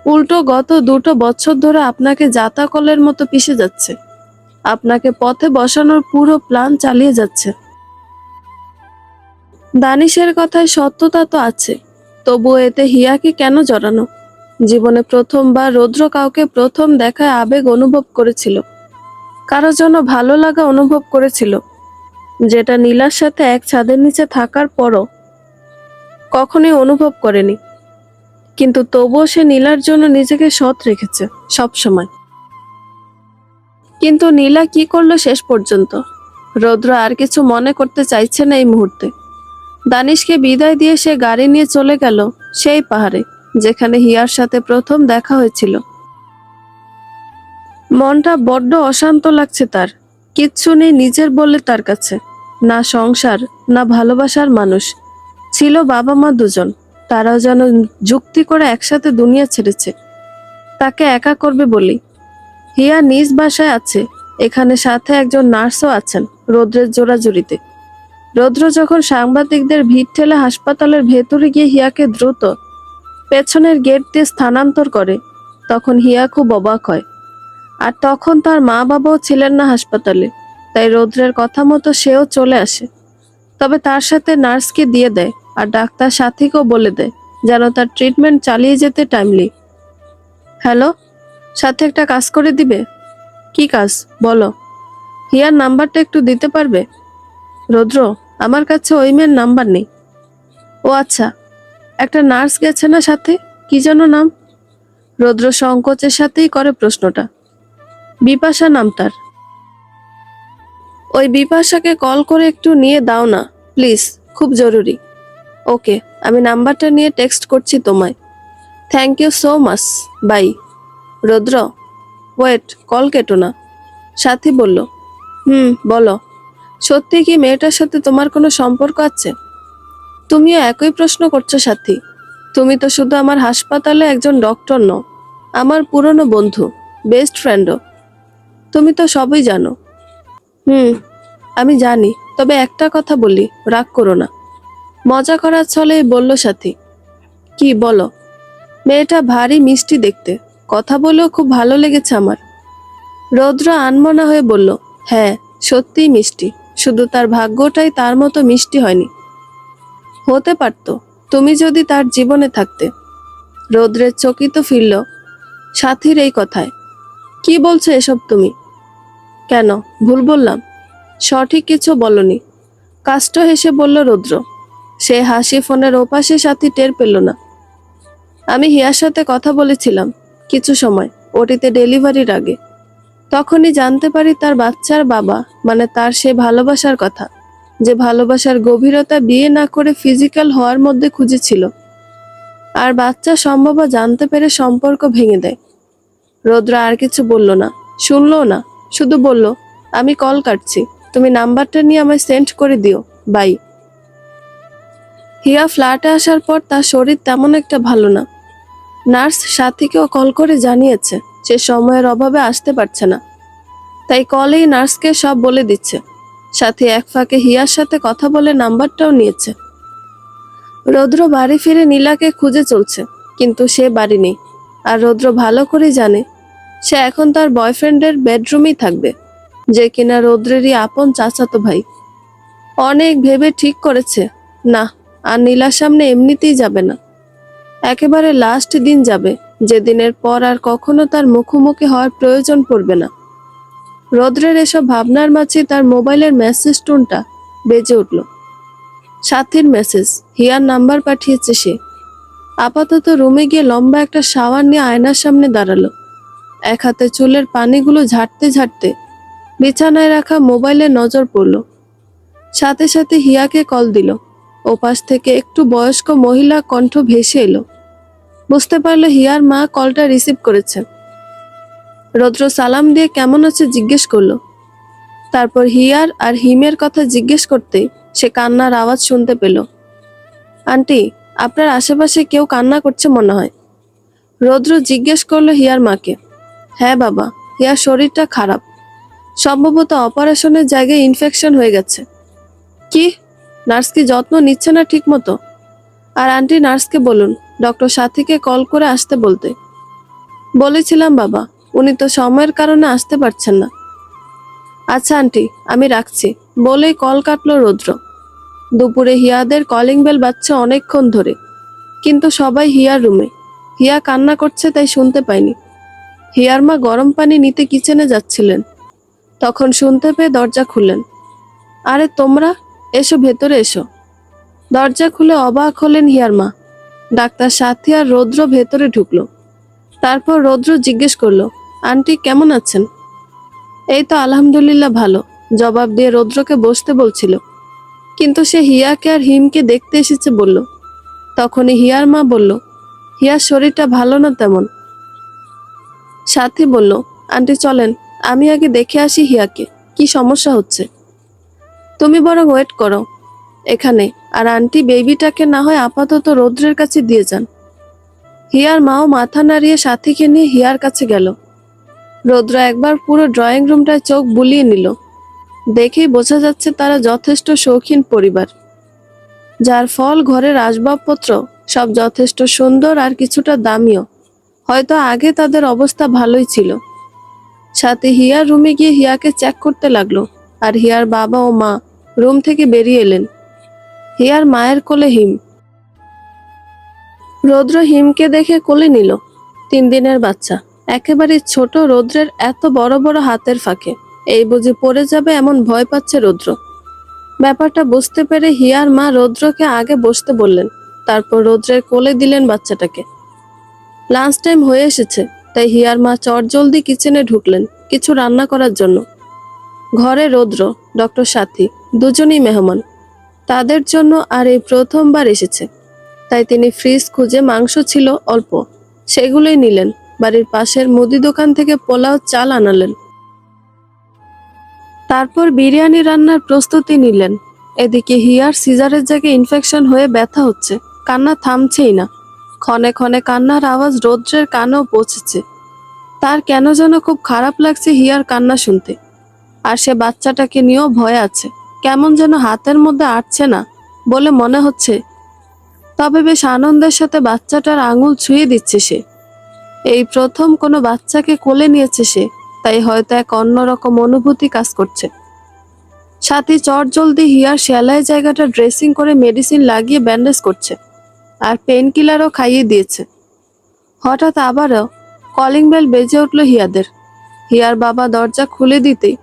উল্টো গত 2 বছর ধরে আপনাকে জাতাকলের মতো পিষে যাচ্ছে, আপনাকে পথে বসানোর পুরো প্ল্যান চালিয়ে যাচ্ছে। দানিশের কথায় সত্যতা তো আছে, তবুও এতে হিয়াকে কেন জড়ানো? জীবনে প্রথমবার রৌদ্র কাউকে প্রথম দেখায় আবেগ অনুভব করেছিল, কারো জন্য ভালো লাগা অনুভব করেছিল, যেটা নীলার সাথে এক ছাদের নিচে থাকার পরও কখনোই অনুভব করেনি। কিন্তু তবুও সে নীলার জন্য নিজেকে সৎ রেখেছে সব সময়। কিন্তু নীলা কি করলো শেষ পর্যন্ত? রৌদ্র আর কিছু মনে করতে চাইছে না এই মুহূর্তে। দানিশকে বিদায় দিয়ে সে গাড়ি নিয়ে চলে গেল সেই পাহাড়ে, যেখানে হিয়ার সাথে প্রথম দেখা হয়েছিল। মনটা বড্ড অশান্ত লাগছে তার। কিচ্ছু নেই নিজের বলে তার কাছে, না সংসার, না ভালোবাসার মানুষ। ছিল বাবা মা দুজন, তারাও যেন যুক্তি করে একসাথে দুনিয়া ছেড়েছে তাকে একা করবে বলি। হিয়া নিজ বাসায় আছে, এখানে সাথে একজন নার্সও আছেন রৌদ্রের জোড়াজুড়িতে। রৌদ্র যখন সাংবাদিকদের ভিড় ঠেলে হাসপাতালের ভেতরে গিয়ে হিয়াকে দ্রুত পেছনের গেট দিয়ে স্থানান্তর করে, তখন হিয়া খুব অবাক হয়। আর তখন তার মা বাবাও ছিলেন না হাসপাতালে, তাই রৌদ্রের কথা মতো সেও চলে আসে। তবে তার সাথে নার্সকে দিয়ে দেয় আর ডাক্তার সাথীকেও বলে দেয় যেন তার ট্রিটমেন্ট চালিয়ে যেতে টাইমলি। হ্যালো, সাথে একটা কাজ করে দিবে? কি কাজ বলো? হিয়ার নাম্বারটা একটু দিতে পারবে? রৌদ্র, আমার কাছে ওই মেয়ের নাম্বার নেই। ও আচ্ছা, একটা নার্স গেছে না সাথে, কি যেন নাম? রৌদ্র সংকোচের সাথেই করে প্রশ্নটা। বিপাশা নাম তার। ওই বিপাশাকে কল করে একটু নিয়ে দাও না প্লিজ, খুব জরুরি। ওকে, আমি নাম্বারটা নিয়ে টেক্সট করছি তোমায়। Thank you so much, bye. Roudra, wait, call কেটো না। সাথী বলল, বলো। সত্যি কি মেয়েটার সাথে তোমার কোনো সম্পর্ক আছে? তুমিও একই প্রশ্ন করছো সাথী। তুমি তো শুধু আমার হাসপাতালে একজন ডক্টর নও, আমার পুরনো বন্ধু, বেস্ট ফ্রেন্ডও। তুমি তো সবই জানো। হুম, আমি জানি, তবে একটা কথা বলি, রাগ করো না। মজা করার ছলেই বলল সাথী। কি বলো? মেয়েটা ভারী মিষ্টি দেখতে, কথা বলেও খুব ভালো লেগেছে আমার। রৌদ্র আনমনা হয়ে বলল, হ্যাঁ সত্যিই মিষ্টি, শুধু তার ভাগ্যটাই তার মতো মিষ্টি হয়নি। হতে পারতো, তুমি যদি তার জীবনে থাকতে। রৌদ্রের চকিত ফিরল সাথীর এই কথায়। কি বলছো এসব তুমি? কেন, ভুল বললাম? সঠিক কিছু বলনি, কাষ্ট হেসে বলল রৌদ্র। সে হাসি ফোনের ওপাশে সাথী টের পেল না। আমি হিয়ার সাথে কথা বলেছিলাম কিছু সময়, ওটিতে ডেলিভারির আগে। তখনই জানতে পারি তার বাচ্চার বাবা, মানে তার সে ভালোবাসার কথা, যে ভালোবাসার গভীরতা বিয়ে না করে ফিজিক্যাল হওয়ার মধ্যে খুঁজেছিল, আর বাচ্চা সম্ভব জানতে পেরে সম্পর্ক ভেঙে দেয়। রৌদ্র আর কিছু বলল না, শুনলো না, শুধু বলল, আমি কল কাটছি, তুমি নাম্বারটা নিয়ে আমায় সেন্ড করে দিও, বাই। হিয়া ফ্ল্যাটে আসার পর তার শরীর তেমন একটা ভালো না। নার্স সাথীকেও কল করে জানিয়েছে সে সময়ের অভাবে আসতে পারছে না, তাই কলেই নার্সকে সব বলে দিচ্ছে। সাথী এক ফাঁকে হিয়ার সাথে কথা বলে নাম্বারটাও নিয়েছে। রৌদ্র বাড়ি ফিরে নীলাকে খুঁজে চলছে, কিন্তু সে বাড়ি নেই। আর রৌদ্র ভালো করে জানে সে এখন তার বয়ফ্রেন্ডের বেডরুমেই থাকবে, যে কিনা রৌদ্রেরই আপন চাচাতো ভাই। অনেক ভেবে ঠিক করেছে, না, আর নীলার সামনে এমনিতেই যাবে না। একেবারে লাস্ট দিন যাবে, যেদিনের পর আর কখনো তার মুখোমুখি হওয়ার প্রয়োজন পড়বে না। রৌদ্রের এসব ভাবনার মাঝে তার মোবাইলের মেসেজ টোনটা বেজে উঠল। সাথীর মেসেজ, হিয়ার নাম্বার পাঠিয়েছে সে। আপাতত রুমে গিয়ে লম্বা একটা শাওয়ার নিয়ে আয়নার সামনে দাঁড়ালো। এক হাতে চুলের পানিগুলো ঝাড়তে ঝাড়তে বিছানায় রাখা মোবাইলে নজর পড়ল। সাথে সাথে হিয়াকে কল দিল। ওপাশ থেকে একটু বয়স্ক মহিলা কণ্ঠ ভেসে এলো। বুঝতে পারলো হিয়ার মা কলটা রিসিভ করেছে। রৌদ্র সালাম দিয়ে কেমন আছে জিজ্ঞেস করলো। তারপর হিয়ার আর হিমের কথা জিজ্ঞেস করতেই সে কান্নার আওয়াজ শুনতে পেল। আন্টি, আপনার আশেপাশে কেউ কান্না করছে মনে হয়। রৌদ্র জিজ্ঞেস করলো হিয়ার মাকে। হ্যাঁ বাবা, হিয়ার শরীরটা খারাপ, সম্ভবত অপারেশনের জায়গায় ইনফেকশন হয়ে গেছে। কি? নার্স কি যত্ন নিচ্ছে না ঠিক মতো? আর আন্টি নার্সকে বলুন ডক্টর সাথীকে কল করে আসতে বলতে। বলেছিলাম বাবা, উনি তো সময়ের কারণে আসতে পারছেন না। আচ্ছা আন্টি, আমি রাখছি, বলেই কল কাটলো রৌদ্র। দুপুরে হিয়াদের কলিং বেল বাজছে অনেকক্ষণ ধরে, কিন্তু সবাই হিয়ার রুমে। হিয়া কান্না করছে তাই শুনতে পায়নি। হিয়ার মা গরম পানি নিতে কিচেনে যাচ্ছিলেন, তখন শুনতে পেয়ে দরজা খুললেন। আরে তোমরা, এসো ভেতরে এসো। দরজা খুলে অবাক হলেন হিয়ার মা। ডাক্তার সাথী আর রৌদ্র ভেতরে ঢুকলো। তারপর রৌদ্র জিজ্ঞেস করলো, আন্টি কেমন আছেন? এই তো আলহামদুলিল্লাহ ভালো, জবাব দিয়ে রৌদ্রকে বসতে বলছিল, কিন্তু সে হিয়াকে আর হিমকে দেখতে এসেছে বলল। তখনই হিয়ার মা বলল, হিয়ার শরীরটা ভালো না তেমন। সাথী বলল, আন্টি চলেন, আমি আগে দেখে আসি হিয়াকে, কি সমস্যা হচ্ছে। তুমি বরং ওয়েট করো এখানে, আর আন্টি বেবিটাকে না হয় আপাতত রৌদ্রের কাছে দিয়ে যান। হিয়ার মাও মাথা নাড়িয়ে সাথীকে নিয়ে হিয়ার কাছে গেল। রৌদ্র একবার পুরো ড্রয়িং রুমটায় চোখ বুলিয়ে নিল। দেখেই বোঝা যাচ্ছে তারা যথেষ্ট শৌখিন পরিবার, যার ফল ঘরের আসবাবপত্র সব যথেষ্ট সুন্দর আর কিছুটা দামিও। হয়তো আগে তাদের অবস্থা ভালোই ছিল। সাথে হিয়ার রুমে গিয়ে হিয়াকে চেক করতে লাগলো, আর হিয়ার বাবা ও মা রুম থেকে বেরিয়ে এলেন। হিয়ার মায়ের কোলে হিম। রৌদ্র হিমকে দেখে কোলে নিল। 3 দিনের বাচ্চা, একেবারে ছোট রৌদ্রের এত বড় বড় হাতের ফাঁকে। এই বুঝি পড়ে যাবে এমন ভয় পাচ্ছে রৌদ্র। ব্যাপারটা বুঝতে পেরে হিয়ার মা রৌদ্রকে আগে বসতে বললেন, তারপর রৌদ্রের কোলে দিলেন বাচ্চাটাকে। লাঞ্চ টাইম হয়ে এসেছে, তাই হিয়ার মা চটজলদি কিচেনে ঢুকলেন কিছু রান্না করার জন্য। ঘরে রৌদ্র, ডক্টর সাথী দুজনেই মেহমান। তাদের জন্য আর এই প্রথমবার এসেছে, তাই তিনি ফ্রিজ খুঁজে মাংস ছিল অল্প, সেগুলোই নিলেন। বাড়ির পাশের মুদি দোকান থেকে পোলাও চাল আনালেন। তারপর বিরিয়ানি রান্নার প্রস্তুতি নিলেন। এদিকে হিয়ার সিজারের জায়গায় ইনফেকশন হয়ে ব্যথা হচ্ছে, কান্না থামছেই না। ক্ষণে ক্ষণে কান্নার আওয়াজ রৌদ্রের কানেও পৌঁছেছে। তার কেন যেন খুব খারাপ লাগছে হিয়ার কান্না শুনতে। আর সে বাচ্চাটাকে নিয়েও ভয় আছে, কেমন যেন হাতের মধ্যে আটছে না বলে মনে হচ্ছে। তবে বেশ আনন্দের সাথে বাচ্চাটার আঙুল ছুঁয়ে দিচ্ছে সে। এই প্রথম কোনো বাচ্চাকে কোলে নিয়েছে সে, তাই হয়তো এক অন্যরকম অনুভূতি কাজ করছে। সাথী চটজলদি হিয়ার সেলাই জায়গাটা ড্রেসিং করে মেডিসিন লাগিয়ে ব্যান্ডেজ করছে, আর পেন কিলারও খাইয়ে দিয়েছে। হঠাৎ আবারও কলিং বেল বেজে উঠল হিয়াদের। হিয়ার বাবা দরজা খুলে দিতেই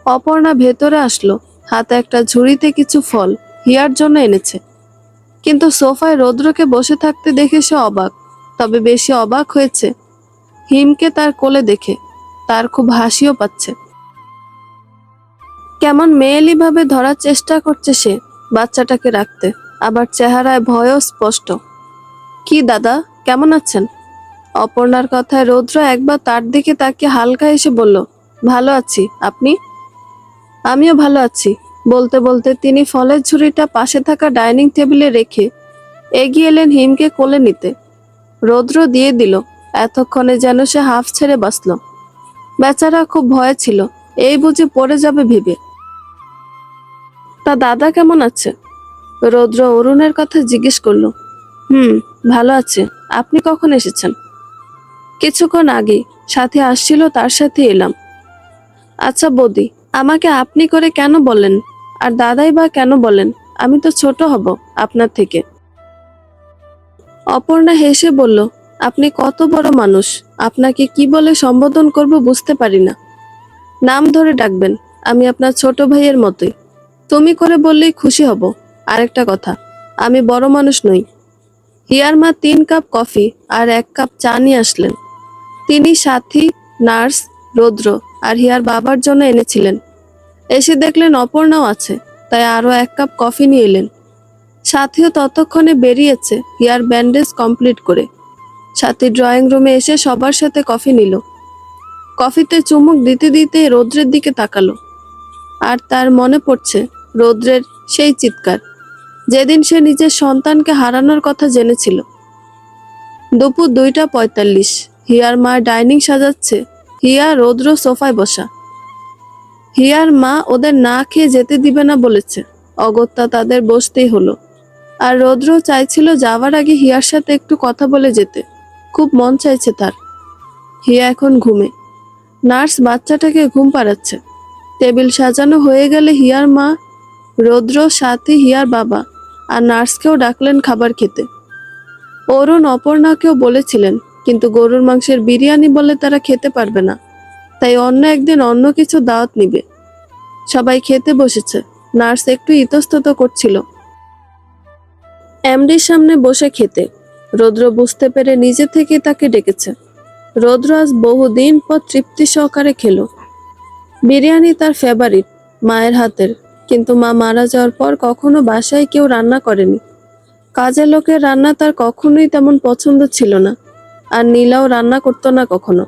অপর্ণা ভেতরে আসলো, হাতে একটা ঝুড়িতে কিছু ফল হিয়ার জন্য এনেছে। কিন্তু সোফায় রৌদ্রকে বসে থাকতে দেখে সে অবাক। তবে বেশি অবাক হয়েছে হিমকে তার কোলে দেখে। তার খুব হাসিও পাচ্ছে। কেমন মেয়েলি ভাবে ধরার চেষ্টা করছে সে বাচ্চাটাকে রাখতে, আবার চেহারায় ভয়ও স্পষ্ট। কি দাদা, কেমন আছেন? অপর্ণার কথায় রৌদ্র একবার তার দিকে তাকিয়ে হালকা হেসে বলল, ভালো আছি, আপনি? আমিও ভালো আছি। বলতে বলতে তিনি ফলের ঝুড়িটা পাশে থাকা ডাইনিং টেবিলে রেখে এগিয়ে এলেন হিমকে কোলে নিতে। রৌদ্র দিয়ে দিল। এতক্ষণে যেন সে হাফ ছেড়ে বাঁচল। বেচারা খুব ভয়ে ছিল, এই বুঝি পড়ে যাবে ভেবে। তা দাদা কেমন আছে? রৌদ্র অরুণের কথা জিজ্ঞেস করলো। হুম, ভালো আছে। আপনি কখন এসেছেন? কিছুক্ষণ আগে। সাথে আসছিল, তার সাথে এলাম। আচ্ছা বৌদি, আমাকে আপনি করে কেন বলেন? আর দাদাই বা কেন বলেন? আমি তো ছোট হব আপনার থেকে। অপর্ণা হেসে বলল, আপনি কত বড় মানুষ, আপনাকে কি বলে সম্বোধন করব বুঝতে পারি না। নাম ধরে ডাকবেন, আমি আপনার ছোট ভাইয়ের মতোই। তুমি করে বললেই খুশি হব। আরেকটা কথা, আমি বড় মানুষ নই। হিয়ার মা 3 কাপ কফি আর 1 কাপ চা নিয়ে আসলেন। তিনি সাথী, নার্স, রৌদ্র আর হিয়ার বাবার জন্য এনেছিলেন। এসে দেখলেন অপর্ণাও আছে, তাই আরো 1 কাপ কফি নিয়ে এলেন। সাথীও ততক্ষণে বেরিয়েছে হিয়ার ব্যান্ডেজ কমপ্লিট করে। সাথী ড্রয়িং রুমে এসে সবার সাথে কফি নিল। কফিতে চুমুক দিতে দিতে রৌদ্রের দিকে তাকালো। আর তার মনে পড়ছে রৌদ্রের সেই চিৎকার, যেদিন সে নিজের সন্তানকে হারানোর কথা জেনেছিল। দুপুর 2টা 45। হিয়ার মা ডাইনিং সাজাচ্ছে। হিয়া, রৌদ্র সোফায় বসা। হিয়ার মা ওদের না খেয়ে যেতে দিবে না বলেছে। অগত্যা তাদের বসতেই হলো। আর রৌদ্র চাইছিল যাওয়ার আগে হিয়ার সাথে একটু কথা বলে যেতে। খুব মন চাইছে তার। হিয়া এখন ঘুমে। নার্স বাচ্চাটাকে ঘুম পাড়াচ্ছে। টেবিল সাজানো হয়ে গেলে হিয়ার মা, রৌদ্র, সাথী, হিয়ার বাবা আর নার্সকেও ডাকলেন খাবার খেতে। অরুণ অপর্ণাকেও বলেছিলেন, কিন্তু গরুর মাংসের বিরিয়ানি বলে তারা খেতে পারবে না, তাই অন্য একদিন অন্য কিছু দাওয়াত নিবে। সবাই খেতে বসেছে। নার্স একটু ইতস্তত করছিল এমডির সামনে বসে খেতে। রৌদ্র বুঝতে পেরে নিজে থেকে তাকে ডেকেছে। রৌদ্র আজ বহুদিন পর তৃপ্তি সহকারে খেলো। বিরিয়ানি তার ফেভারিট, মায়ের হাতের। কিন্তু মা মারা যাওয়ার পর কখনো বাসায় কেউ রান্না করেনি। কাজের লোকের রান্না তার কখনোই তেমন পছন্দ ছিল না। আর নীলাও রান্না করতো না কখনো।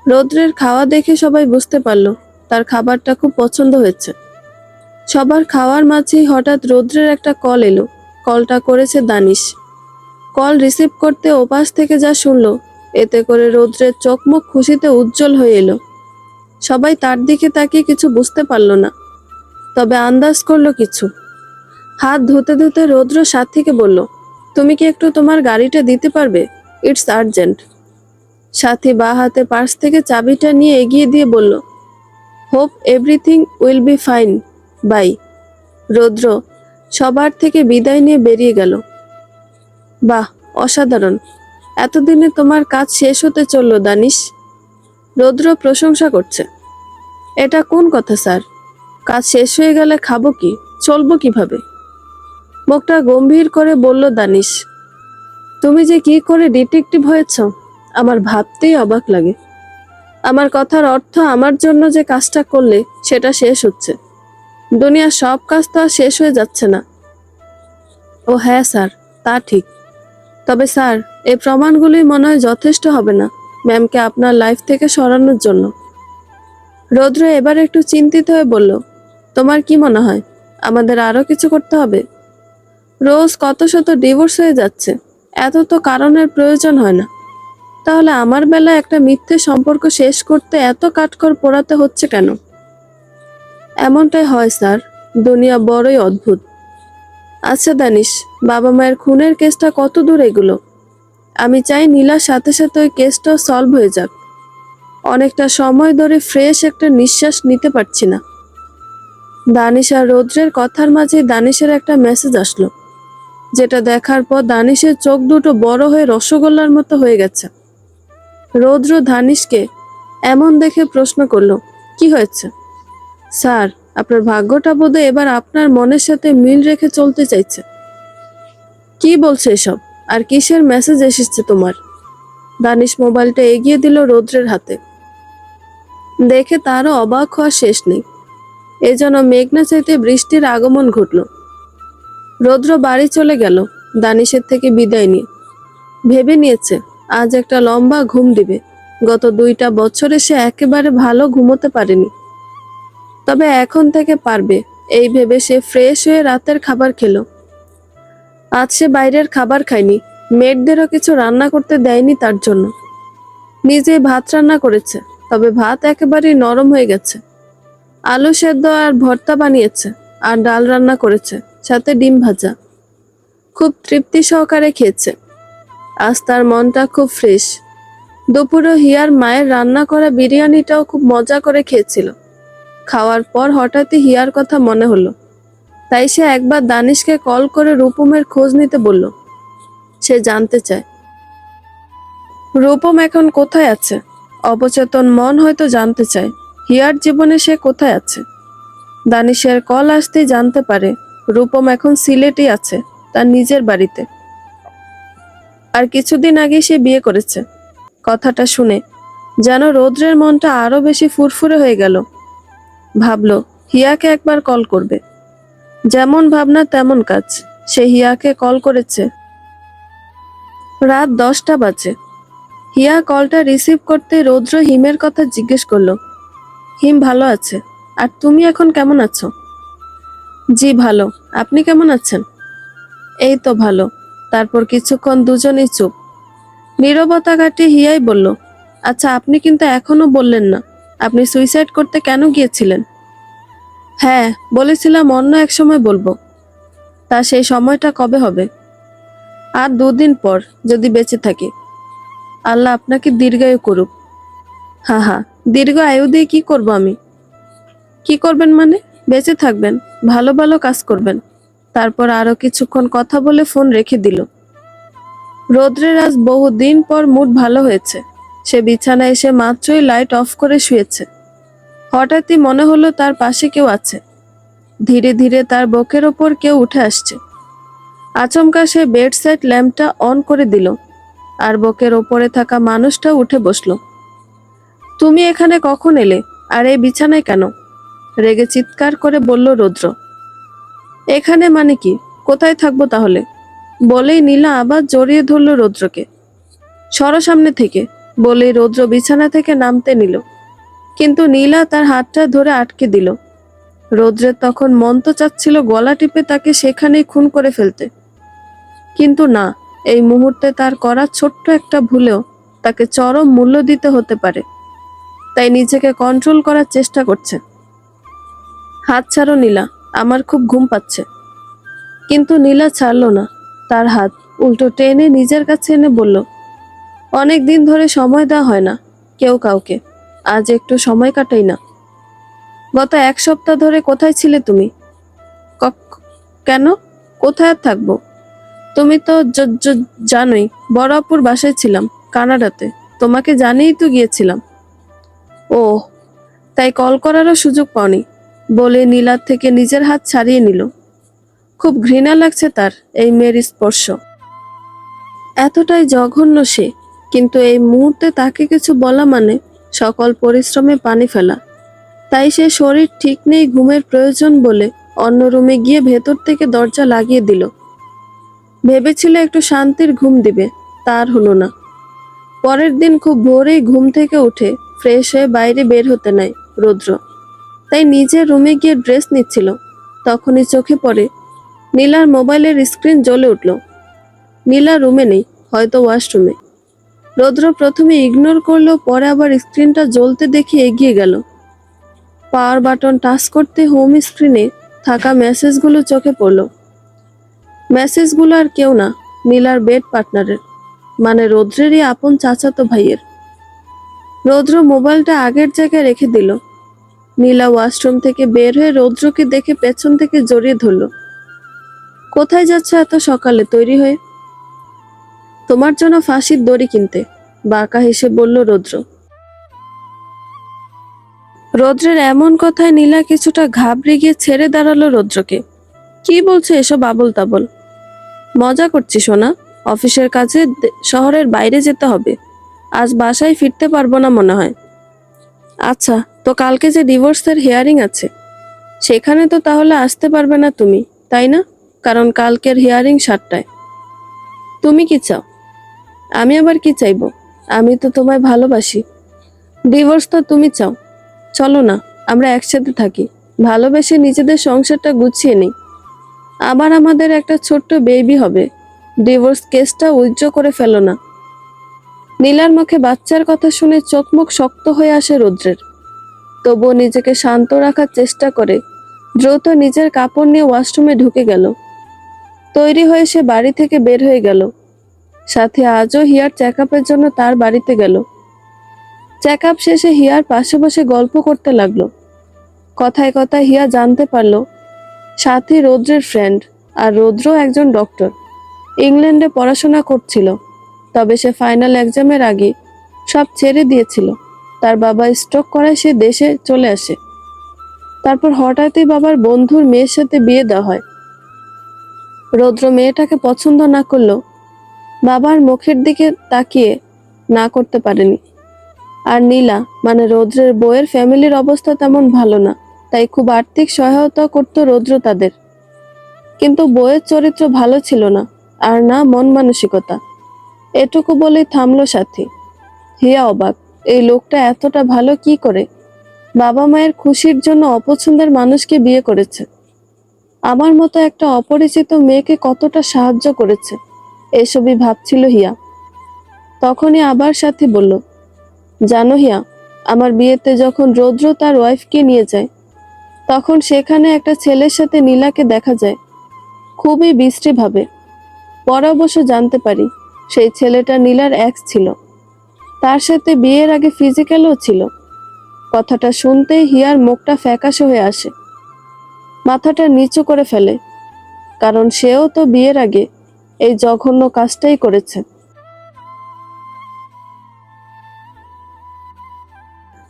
রৌদ্রের খাওয়া দেখে সবাই বুঝতে পারলো তার খাবারটা খুব পছন্দ হয়েছে। সবার খাওয়ার মাঝেই হঠাৎ রৌদ্রের একটা কল এলো। কলটা করেছে দানিশ। কল রিসিভ করতে ওপাশ থেকে যা শুনলো, এতে করে রৌদ্রের চোখ মুখ খুশিতে উজ্জ্বল হয়ে এলো। সবাই তার দিকে তাকিয়ে কিছু বুঝতে পারল না, তবে আন্দাজ করলো কিছু। হাত ধুতে ধুতে রৌদ্র সাথীকে বলল, তুমি কি একটু তোমার গাড়িটা দিতে পারবে? It's urgent. সাথী বা হাতে পার্স থেকে চাবিটা নিয়ে এগিয়ে দিয়ে বলল, hope everything will be fine, bye. Roudra সবার থেকে বিদায় নিয়ে বেরিয়ে গেল। বাহ, অসাধারণ। এতদিনে তোমার কাজ শেষ হতে চলল দানিশ। রৌদ্র প্রশংসা করছে। এটা কোন কথা স্যার? কাজ শেষ হয়ে গেলে খাবো কি, চলবো কিভাবে? মুখটা গম্ভীর করে বলল দানিশ। তুমি যে কি করে ডিটেকটিভ হয়েছ, আমার ভাবতেই অবাক লাগে। আমার কথার অর্থ, আমার জন্য যে কাজটা করলে সেটা শেষ হচ্ছে। দুনিয়ার সব কাজ তো আর শেষ হয়ে যাচ্ছে না। ও হ্যাঁ স্যার, তা ঠিক। তবে স্যার, এই প্রমাণগুলোই মনে হয় যথেষ্ট হবে না ম্যামকে আপনার লাইফ থেকে সরানোর জন্য। রৌদ্র এবার একটু চিন্তিত হয়ে বলল, তোমার কি মনে হয় আমাদের আরো কিছু করতে হবে? রোজ কত শত ডিভোর্স হয়ে যাচ্ছে, এত তো কারণের প্রয়োজন হয় না। তাহলে আমার বেলায় একটা মিথ্যে সম্পর্ক শেষ করতে এত কাঠখড় পোড়াতে হচ্ছে কেন? এমনটাই হয় স্যার, দুনিয়া বড়ই অদ্ভুত। আচ্ছা দানিশ, বাবা মায়ের খুনের কেসটা কত দূর এগুলো? আমি চাই নীলার সাথে সাথে ওই কেসটাও সলভ হয়ে যাক। অনেকটা সময় ধরে ফ্রেশ একটা নিঃশ্বাস নিতে পারছি না। দানিশ আর রৌদ্রের কথার মাঝে দানিশের একটা মেসেজ আসলো, যেটা দেখার পর দানিশের চোখ দুটো বড় হয়ে রসগোল্লার মতো হয়ে গেছে। রৌদ্র দানিশকে এমন দেখে প্রশ্ন করলো, কি হয়েছে? স্যার, আপনার ভাগ্যটা বোধহয় এবার আপনার মনের সাথে মিল রেখে চলতে চাইছে। কি বলছে এসব? আর কিসের মেসেজ এসেছে তোমার? দানিশ মোবাইলটা এগিয়ে দিল রৌদ্রের হাতে। দেখে তারও অবাক হওয়া শেষ নেই। এ যেন মেঘনা চাইতে বৃষ্টির আগমন ঘটল। রৌদ্র বাড়ি চলে গেল দানিশের থেকে বিদায় নিয়ে। ভেবে নিয়েছে আজ একটা লম্বা ঘুম দিবে। গত 2টা বছরে সে একেবারে ভালো ঘুমোতে পারেনি, তবে এখন থেকে পারবে এই ভেবে সে ফ্রেশ হয়ে রাতের খাবার খেলো। আজ সে বাইরের খাবার খায়নি, মেয়েদেরও কিছু রান্না করতে দেয়নি তার জন্য। নিজে ভাত রান্না করেছে, তবে ভাত একেবারেই নরম হয়ে গেছে। আলু সেদ্ধ আর ভর্তা বানিয়েছে, আর ডাল রান্না করেছে, সাথে ডিম ভাজা। খুব তৃপ্তি সহকারে খেয়েছে। আজ তার মনটা খুব ফ্রেশ। দুপুরে হিয়ার মায়ের রান্না করা বিরিয়ানিটাও খুব মজা করে খেয়েছিল। খাওয়ার পর হঠাৎই হিয়ার কথা মনে হলো, তাই সে একবার দানিশকে কল করে রূপমের খোঁজ নিতে বলল। সে জানতে চায় রূপম এখন কোথায় আছে। অবচেতন মন হয়তো জানতে চায় হিয়ার জীবনে সে কোথায় আছে। দানিশের কল আসতেই জানতে পারে রূপম এখন সিলেটে আছে, তার নিজের বাড়িতে। আর কিছুদিন আগে সে বিয়ে করেছে। কথাটা শুনে যেন রৌদ্রের মনটা আরো বেশি ফুরফুরে হয়ে গেল। ভাবল হিয়াকে একবার কল করবে। যেমন ভাবনা তেমন কাজ। সে হিয়াকে কল করেছে। রাত 10টা বাজে। হিয়া কলটা রিসিভ করতে রৌদ্র হিমের কথা জিজ্ঞেস করলো। হিম ভালো আছে, আর তুমি এখন কেমন আছো? জি ভালো, আপনি কেমন আছেন? এই তো ভালো। তারপর কিছুক্ষণ দুজনেই চুপ। নীরবতা কাটিয়ে হিয়াই বলল, আচ্ছা আপনি কিন্তু এখনো বললেন না আপনি সুইসাইড করতে কেন গিয়েছিলেন? হ্যাঁ বলেছিলাম, অন্য এক সময় বলবো। তা সেই সময়টা কবে হবে? আর 2 দিন পর, যদি বেঁচে থাকি। আল্লাহ আপনাকে দীর্ঘায়ু করুক। হা হা, দীর্ঘ আয়ু দিয়ে কি করব আমি? কি করবেন মানে? বেঁচে থাকবেন, ভালো ভালো কাজ করবেন। তারপর আরো কিছুক্ষণ কথা বলে ফোন রেখে দিল। রৌদ্রের আজ বহুদিন পর মুড ভালো হয়েছে। সে বিছানায় এসে মাত্রই লাইট অফ করে শুয়েছে। হঠাৎই মনে হলো তার পাশে কেউ আছে। ধীরে ধীরে তার বুকের ওপর কেউ উঠে আসছে। আচমকা সে বেড সাইড ল্যাম্পটা অন করে দিল, আর বুকের ওপরে থাকা মানুষটা উঠে বসলো। তুমি এখানে কখন এলে, আর এই বিছানায় কেন? রেগে চিৎকার করে বলল রৌদ্র। এখানে মানে কি, কোথায় থাকবো তাহলে? বলেই নীলা আবার জড়িয়ে ধরল রৌদ্রকে। সরো সামনে থেকে, বলেই রৌদ্র বিছানা থেকে নামতে নিল, কিন্তু নীলা তার হাতটা ধরে আটকে দিল। রৌদ্রের তখন মন তো চাচ্ছিল গলা টিপে তাকে সেখানেই খুন করে ফেলতে, কিন্তু না, এই মুহূর্তে তার করা ছোট্ট একটা ভুলেও তাকে চরম মূল্য দিতে হতে পারে। তাই নিজেকে কন্ট্রোল করার চেষ্টা করছে। হাত ছাড়ো নীলা, আমার খুব ঘুম পাচ্ছে। কিন্তু নীলা ছাড়ল না তার হাত, উল্টো টেনে নিজের কাছে এনে বলল, অনেক দিন ধরে সময় দেওয়া হয় না কেউ কাউকে, আজ একটু সময় কাটাই না। গত 1 সপ্তাহ ধরে কোথায় ছিলে তুমি? কেন, কোথায় আর থাকবো? তুমি তো জানোই, বড় আপুর বাসায় ছিলাম, কানাডাতে। তোমাকে জানিয়েই তো গিয়েছিলাম। ও, তাই কল করারও সুযোগ পাওনি, বলে নীলার থেকে নিজের হাত ছাড়িয়ে নিল। খুব ঘৃণা লাগছে তার এই মেয়ের স্পর্শ। এতটাই জঘন্য সে, কিন্তু এই মুহূর্তে তাকে কিছু বলা মানে সকল পরিশ্রমে পানি ফেলা। তাই সে শরীর ঠিক নেই, ঘুমের প্রয়োজন বলে অন্য রুমে গিয়ে ভেতর থেকে দরজা লাগিয়ে দিল। ভেবেছিল একটু শান্তির ঘুম দিবে, তার হলো না। পরের দিন খুব ভোরেই ঘুম থেকে উঠে ফ্রেশ হয়ে বাইরে বের হতে নেয় রৌদ্র। তাই নিজের রুমে গিয়ে ড্রেস নিচ্ছিল, তখনই চোখে পড়ে নীলার মোবাইলের স্ক্রিন জ্বলে উঠল। নীলা রুমে নেই, হয়তো ওয়াশরুমে। রৌদ্র প্রথমে ইগনোর করলো, পরে আবার স্ক্রিনটা জ্বলতে দেখে এগিয়ে গেল। পাওয়ার বাটন টাচ করতে হোম স্ক্রিনে থাকা মেসেজগুলো চোখে পড়ল। মেসেজগুলো আর কেউ না, নীলার বেড পার্টনারের, মানে রৌদ্রেরই আপন চাচাতো ভাইয়ের। রৌদ্র মোবাইলটা আগের জায়গায় রেখে দিল। নীলা ওয়াশরুম থেকে বের হয়ে রৌদ্রকে দেখে পেছন থেকে জড়িয়ে ধরল। কোথায় যাচ্ছ এত সকালে তৈরি হয়ে? তোমার জন্য ফাঁসির দড়ি কিনতে, বাঁকা হেসে বলল রৌদ্র। রৌদ্রের এমন কথায় নীলা কিছুটা ঘাবড়ে গিয়ে ছেড়ে দাঁড়ালো রৌদ্রকে। কি বলছো এসব আবল তাবল? মজা করছি সোনা, অফিসের কাছে শহরের বাইরে যেতে হবে, আজ বাসায় ফিরতে পারবো না মনে হয়। আচ্ছা, তো কালকে যে ডিভোর্সের হিয়ারিং আছে, সেখানে তো তাহলে আসতে পারবে না তুমি, তাই না? কারণ কালকের হিয়ারিং 7টায়। তুমি কি চাও? আমি আবার কি চাইবো? আমি তো তোমায় ভালোবাসি। ডিভোর্স তো তুমি চাও। চলো না, আমরা একসাথে থাকি, ভালোবেসে নিজেদের সংসারটা গুছিয়ে নিই। আবার আমাদের একটা ছোট্ট বেবি হবে। ডিভোর্স কেসটা উইথড্র করে ফেলো না। নীলার মুখে বাচ্চার কথা শুনে চোখ মুখ শক্ত হয়ে আসে রুদ্রের। তবুও নিজেকে শান্ত রাখার চেষ্টা করে দ্রুত নিজের কাপড় নিয়ে ওয়াশরুমে ঢুকে গেল। তৈরি হয়ে সে বাড়ি থেকে বের হয়ে গেল। সাথে আজও হিয়ার চেক আপের জন্য তার বাড়িতে গেল। চেক আপ শেষে হিয়ার পাশে বসে গল্প করতে লাগলো। কথায় কথায় হিয়া জানতে পারলো সাথী রৌদ্রের ফ্রেন্ড, আর রৌদ্র একজন ডক্টর, ইংল্যান্ডে পড়াশোনা করছিল। তবে সে ফাইনাল এক্সামের আগে সব ছেড়ে দিয়েছিল। তার বাবা স্ট্রোক করায় সে দেশে চলে আসে। তারপর হঠাৎই বাবার বন্ধুর মেয়ের সাথে বিয়ে দেওয়া হয়। রৌদ্র মেয়েটাকে পছন্দ না করলেও বাবার মুখের দিকে তাকিয়ে না করতে পারেনি। আর নীলা মানে রৌদ্রের বউয়ের ফ্যামিলির অবস্থা তেমন ভালো না, তাই খুব আর্থিক সহায়তা করতো রৌদ্র তাদের। কিন্তু বউয়ের চরিত্র ভালো ছিল না, আর না মন মানসিকতা। এটুকু বলেই থামলো সাথী। হিয়া অবাক, এই লোকটা এতটা ভালো কি করে বাবা মায়ের খুশির জন্য অপছন্দের মানুষকে বিয়ে করেছে? আমার মতো একটা অপরিচিত মেয়েকে কতটা সাহায্য করেছে, এসবই ভাবছিল হিয়া। তখনই আবার সাথী বলল, জানো হিয়া, আমার বিয়েতে যখন রৌদ্র তার ওয়াইফকে নিয়ে যায়, তখন সেখানে একটা ছেলের সাথে নীলাকে দেখা যায়, খুবই বিশ্রীভাবে। পরে অবশ্য জানতে পারি সেই ছেলেটা নীলার এক্স ছিল, তার সাথে বিয়ের আগে ফিজিক্যালও ছিল। কথাটা শুনতেই হিয়ার মুখটা ফ্যাকাশে হয়ে আসে, মাথাটা নিচু করে ফেলে, কারণ সেও তো বিয়ের আগে এই জঘন্য কাজটাই করেছে।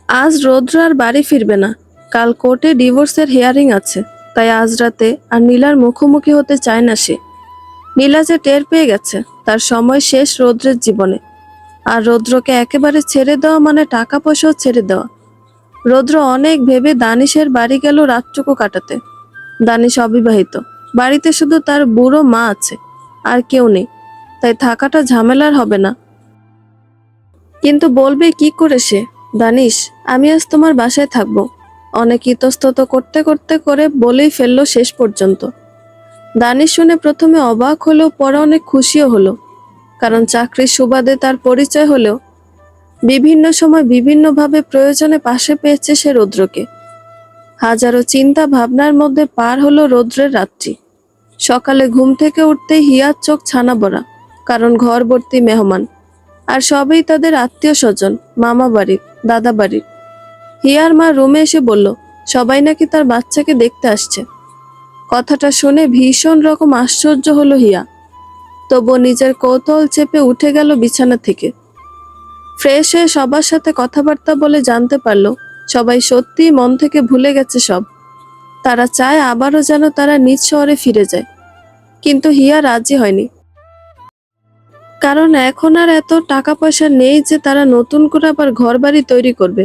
আজ রৌদ্র আর বাড়ি ফিরবে না, কাল কোর্টে ডিভোর্সের হিয়ারিং আছে, তাই আজ রাতে আর নীলার মুখোমুখি হতে চায় না সে। নীলা যে টের পেয়ে গেছে তার সময় শেষ রৌদ্রের জীবনে, আর রৌদ্রকে একেবারে ছেড়ে দেওয়া মানে টাকা পয়সাও ছেড়ে দেওয়া। রৌদ্র অনেক ভেবে দানিশের বাড়ি গেল রাতটুকু কাটাতে। দানিশ অবিবাহিত, বাড়িতে শুধু তার বুড়ো মা আছে, আর কেউ নেই, তাই থাকাটা ঝামেলার হবে না। কিন্তু বলবে কি করে সে, দানিশ আমি আজ তোমার বাসায় থাকবো, অনেক ইতস্তত করতে করতে করে বলেই ফেললো শেষ পর্যন্ত। দানিশ শুনে প্রথমে অবাক হলেও পরে অনেক খুশিও হলো, কারণ চাকরির সুবাদে তার পরিচয় হলেও বিভিন্ন সময় বিভিন্নভাবে প্রয়োজনে পাশে পেয়েছে সে রৌদ্রকে। হাজারো চিন্তা ভাবনার মধ্যে পার হলো রৌদ্রের রাত্রি। সকালে ঘুম থেকে উঠতেই হিয়ার চোখ ছানা বড়া, কারণ ঘর ভর্তি মেহমান, আর সবই তাদের আত্মীয় স্বজন, মামা বাড়ির, দাদা বাড়ির। হিয়ার মা রুমে এসে বলল সবাই নাকি তার বাচ্চাকে দেখতে আসছে। কথাটা শুনে ভীষণ রকম আশ্চর্য হলো হিয়া, তবুও নিজের কৌতূহল চেপে উঠে গেল বিছানা থেকে। ফ্রেশ হয়ে সবার সাথে কথাবার্তা বলে জানতে পারলো সবাই সত্যিই মন থেকে ভুলে গেছে সব। তারা চায় আবারও যেন তারা নিজ শহরে ফিরে যায়, কিন্তু হিয়া রাজি হয়নি। কারণ এখন আর এত টাকা পয়সা নেই যে তারা নতুন করে আবার ঘর বাড়ি তৈরি করবে।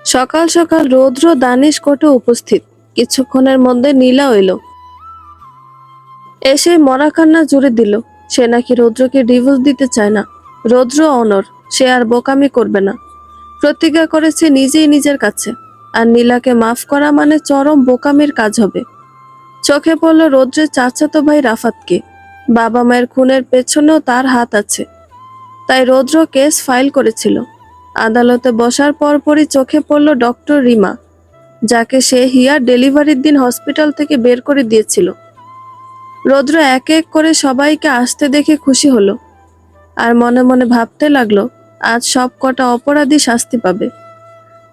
সকাল সকাল রৌদ্র দানিশ কোর্টে উপস্থিত। কিছুক্ষণের মধ্যে নীলাও এলো, এসে মরা কান্না জুড়ে দিল। সে নাকি রৌদ্রকে ডিভোর্স দিতে চায় না। রৌদ্র অনর, সে আর বোকামি করবে না। প্রতিজ্ঞা করেছে নিজেই নিজের কাছে, আর নীলাকে মাফ করা মানে চরম বোকামির কাজ হবে। চোখে পড়ল রৌদ্রের চাচাতো ভাই রাফাতকে। বাবা মায়ের খুনের পেছনেও তার হাত আছে, তাই রৌদ্র কেস ফাইল করেছিল। আদালতে বসার পরপরই চোখে পড়ল ডক্টর রিমা, যাকে সে হিয়ার ডেলিভারির দিন হসপিটাল থেকে বের করে দিয়েছিল। রৌদ্র এক এক করে সবাইকে আসতে দেখে খুশি হলো, আর মনে মনে ভাবতে লাগলো আজ সব কটা অপরাধী শাস্তি পাবে।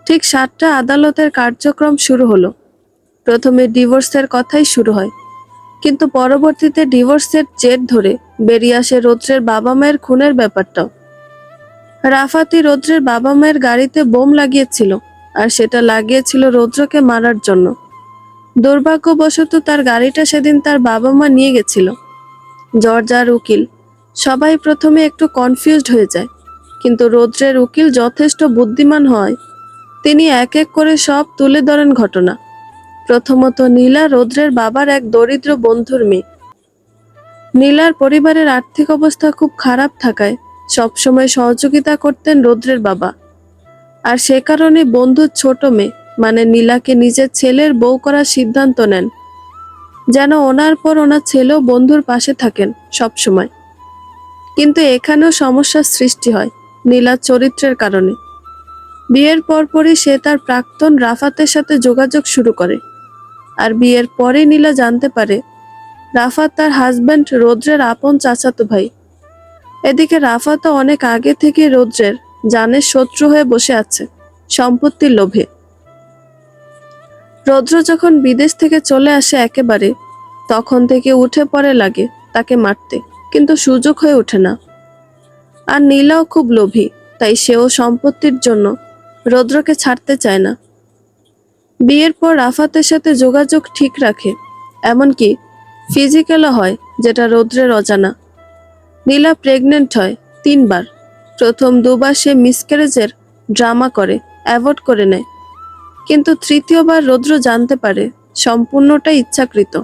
ঠিক 7টা আদালতের কার্যক্রম শুরু হলো। প্রথমে ডিভোর্সের কথাই শুরু হয়, কিন্তু পরবর্তীতে ডিভোর্সের জের ধরে বেরিয়ে আসে রৌদ্রের বাবা মায়ের খুনের ব্যাপারটাও। রাফাতি রৌদ্রের বাবা মায়ের গাড়িতে বোম লাগিয়েছিল, আর সেটা লাগিয়েছিল রৌদ্রকে মারার জন্য। দুর্ভাগ্যবশত তার গাড়িটা সেদিন তার বাবা মা নিয়ে গেছিল। জর্জ আর উকিল সবাই প্রথমে একটু কনফিউজড হয়ে যায়, কিন্তু রৌদ্রের উকিল যথেষ্ট বুদ্ধিমান হয়। তিনি এক এক করে সব তুলে ধরেন ঘটনা। প্রথমত নীলা রৌদ্রের বাবার এক দরিদ্র বন্ধুর মেয়ে। নীলার পরিবারের আর্থিক অবস্থা খুব খারাপ থাকায় সবসময় সহযোগিতা করতেন রৌদ্রের বাবা। আর সে কারণে বন্ধুর ছোট মেয়ে মানে নীলাকে নিজের ছেলের বউ করার সিদ্ধান্ত নেন, যেন ওনার পর ওনার ছেলেও বন্ধুর পাশে থাকেন সবসময়। কিন্তু এখানেও সমস্যার সৃষ্টি হয় নীলার চরিত্রের কারণে। বিয়ের পরপরই সে তার প্রাক্তন রাফাতের সাথে যোগাযোগ শুরু করে। আর বিয়ের পরে নীলা জানতে পারে রাফাত তার হাজব্যান্ড রৌদ্রের আপন চাচাতো ভাই। এদিকে রাফাতও অনেক আগে থেকে রৌদ্রের জানের শত্রু হয়ে বসে আছে সম্পত্তির লোভে। রৌদ্র যখন বিদেশ থেকে চলে আসে একেবারে, তখন থেকে উঠে পড়ে লাগে তাকে মারতে, কিন্তু সুযোগ হয়ে ওঠে না। আর নীলাও খুব লোভী, তাই সেও সম্পত্তির জন্য রৌদ্রকে ছাড়তে চায় না। বিয়ের পর রাফাতের সাথে যোগাযোগ ঠিক রাখে, এমনকি ফিজিক্যালও হয়, যেটা রৌদ্রের অজানা। নীলা প্রেগনেন্ট হয় 3বার। প্রথম 2বার সে মিসক্যারেজের ড্রামা করে অ্যাভয়েড করে নেয়, কিন্তু তৃতীয়বার রৌদ্র জানতে পারে সম্পূর্ণটাই ইচ্ছাকৃত।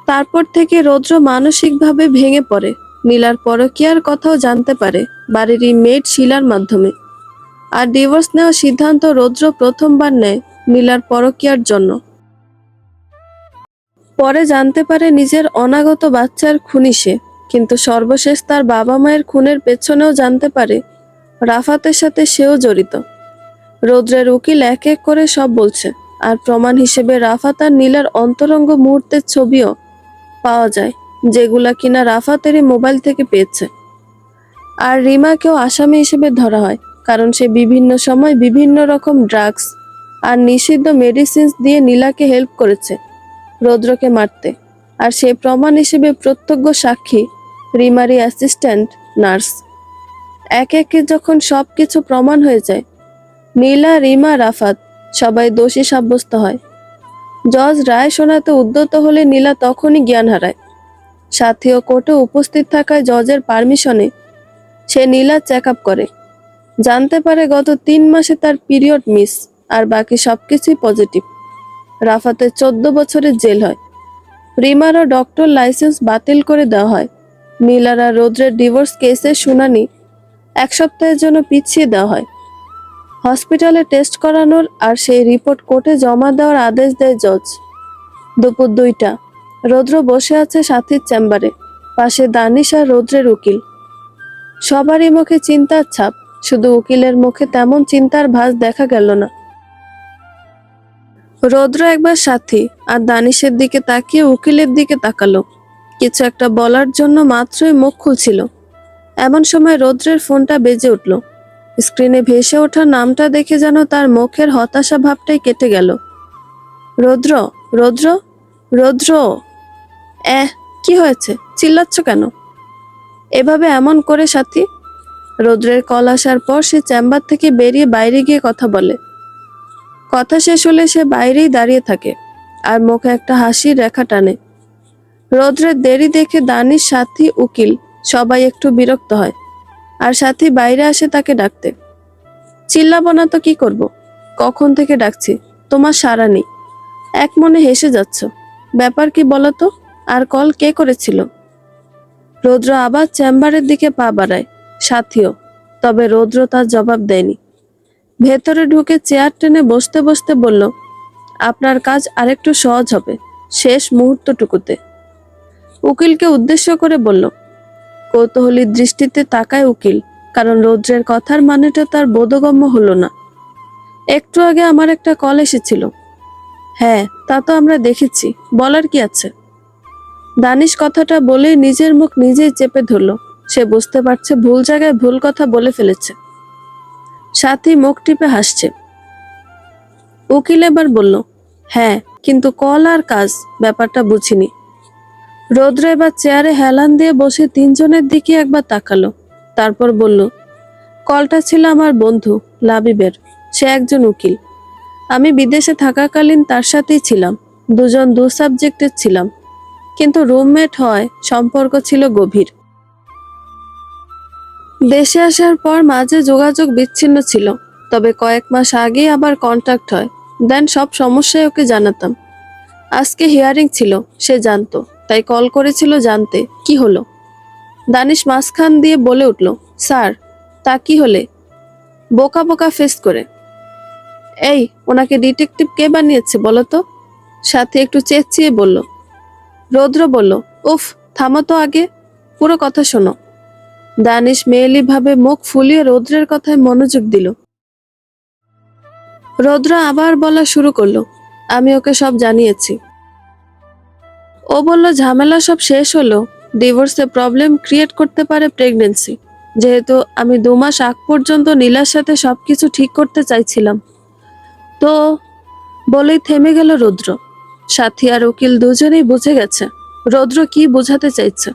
তারপর থেকে রৌদ্র মানসিকভাবে ভেঙে পড়ে। নীলার পরকীয়ার কথাও জানতে পারে বাড়িরই মেড শিলার মাধ্যমে। আর ডিভোর্স নেওয়ার সিদ্ধান্ত রৌদ্র প্রথমবার নেয় নীলার পরকীয়ার জন্য। পরে জানতে পারে নিজের অনাগত বাচ্চার খুনি সে, কিন্তু সর্বশেষ তার বাবা মায়ের খুনের পেছনেও জানতে পারে রাফাতের সাথে সেও জড়িত। রৌদ্রের উকিল এক এক করে সব বলছে, আর প্রমাণ হিসেবে রাফাত আর নীলার অন্তরঙ্গ মুহূর্তের ছবিও পাওয়া যায়, যেগুলা কিনা রাফাতেরই মোবাইল থেকে পেয়েছে। আর রিমাকেও আসামি হিসেবে ধরা হয়, কারণ সে বিভিন্ন সময় বিভিন্ন রকম ড্রাগস আর নিষিদ্ধ মেডিসিনস দিয়ে নীলাকে হেল্প করেছে রৌদ্রকে মারতে। আর সেই প্রমাণ হিসেবে প্রত্যক্ষ সাক্ষী রিমারি অ্যাসিস্ট্যান্ট নার্স। এক একে যখন সবকিছু প্রমাণ হয়ে যায়, নীলা, রিমা, রাফাত সবাই দোষী সাব্যস্ত হয়। জজ রায় শোনাতে উদ্যত হলে নীলা তখনই জ্ঞান হারায়। সাথীও কোর্টে উপস্থিত থাকায় জজের পারমিশনে সে নীলা চেক আপ করে। জানতে পারে গত 3 মাসে তার পিরিয়ড মিস, আর বাকি সবকিছুই পজিটিভ। রাফাতের 14 বছরের জেল হয়। রিমারও ডক্টর লাইসেন্স বাতিল করে দেওয়া হয়। নীলার আর রৌদ্রের ডিভোর্স কেসের শুনানি 1 সপ্তাহের জন্য পিছিয়ে দেওয়া হয়। হসপিটালে টেস্ট করানোর আর সেই রিপোর্ট কোর্টে জমা দেওয়ার আদেশ দেয় জজ। দুপুর 2টা। রৌদ্র বসে আছে সাথীর চেম্বারে, পাশে দানিশ আর রৌদ্রের উকিল। সবারই মুখে চিন্তার ছাপ, শুধু উকিলের মুখে তেমন চিন্তার ভাঁজ দেখা গেল না। রৌদ্র একবার সাথী আর দানিশের দিকে তাকিয়ে উকিলের দিকে তাকালো, কিছু একটা বলার জন্য মাত্রই মুখ খুলছিল। এমন সময় রৌদ্রের ফোনটা বেজে উঠল। স্ক্রিনে ভেসে ওঠা নামটা দেখে যেন তার মুখের হতাশা ভাবটাই কেটে গেল। রৌদ্র, রৌদ্র, রৌদ্র। কি হয়েছে, চিল্লাচ্ছ কেন এভাবে এমন করে সাথী? রৌদ্রের কল আসার পর সে চেম্বার থেকে বেরিয়ে বাইরে গিয়ে কথা বলে। কথা শেষ হলে সে বাইরেই দাঁড়িয়ে থাকে আর মুখে একটা হাসির রেখা টানে। রৌদ্রের দেরি দেখে দানিশ, সাথী, উকিল সবাই একটু বিরক্ত হয়, আর সাথী বাইরে আসে তাকে ডাকতে। চিল্লাবো না তো কি করব, কখন থেকে ডাকছি, তোমার সাড়া নেই। এক মনে হেসে যাচ্ছ, ব্যাপার কি বলো তো, আর কল কে করেছিল? রৌদ্র আবার চেম্বারের দিকে পা বাড়ায়, সাথীও। তবে রৌদ্র তার জবাব দেয়নি। ভেতরে ঢুকে চেয়ার টেনে বসতে বসতে বলল, আপনার কাজ আরেকটু সহজ হবে শেষ মুহূর্তটুকুতে। উকিলকে উদ্দেশ্য করে বলল। কৌতূহলী দৃষ্টিতে তাকায় উকিল, কারণ রৌদ্রের কথার মানেটা তার বোধগম্য হলো না। একটু আগে আমার একটা কল এসেছিল। হ্যাঁ, তা তো আমরা দেখেছি, বলার কি আছে? দানিশ কথাটা বলে নিজের মুখ নিজেই চেপে ধরল। সে বুঝতে পারছে ভুল জায়গায় ভুল কথা বলে ফেলেছে। সাথী মুখ টিপে হাসছে। উকিল এবার বলল, হ্যাঁ, কিন্তু কল আর কাজ ব্যাপারটা বুঝিনি। রৌদ্র এবার চেয়ারে হেলান দিয়ে বসে 3 জনের দিকে একবার তাকালো, তারপর বলল, কলটা ছিল আমার বন্ধু লাবিবের। সে একজন উকিল। আমি বিদেশে থাকাকালীন তার সাথেই ছিলাম। দুজন 2 সাবজেক্টের ছিলাম, কিন্তু রুমমেট হয় সম্পর্ক ছিল গভীর। দেশে আসার পর মাঝে যোগাযোগ বিচ্ছিন্ন ছিল, তবে কয়েক মাস আগেই আবার কন্ট্যাক্ট হয়। দেন সব সমস্যায় ওকে জানাতাম। আজকে হিয়ারিং ছিল, সে জানতো। তাই কল করেছিল জানতে কি হলো। দানিশ মাঝখান দিয়ে বলে উঠল, স্যার, তা কি হলে? বোকা বোকা ফেস করে। এই, ওনাকে ডিটেকটিভ কে বানিয়েছে বলো তো? সাথে একটু চেঁচিয়ে বলল। রৌদ্র বলল, উফ, থামো তো আগে, পুরো কথা শোনো। দানিশ মেয়েলি ভাবে মুখ ফুলিয়ে রৌদ্রের কথায় মনোযোগ দিল। রৌদ্র আবার বলা শুরু করলো, আমি ওকে সব জানিয়েছি। ও বলল ঝামেলা সব শেষ হলো, ডিভোর্সে প্রবলেম ক্রিয়েট করতে পারে প্রেগনেন্সি, যেহেতু আমি 2 মাস আগ পর্যন্ত নীলার সাথে সবকিছু ঠিক করতে চাইছিলাম। তো বলেই থেমে গেল রৌদ্র। সাথী আর উকিল দুজনেই বুঝে গেছে রৌদ্র কি বোঝাতে চাইছে,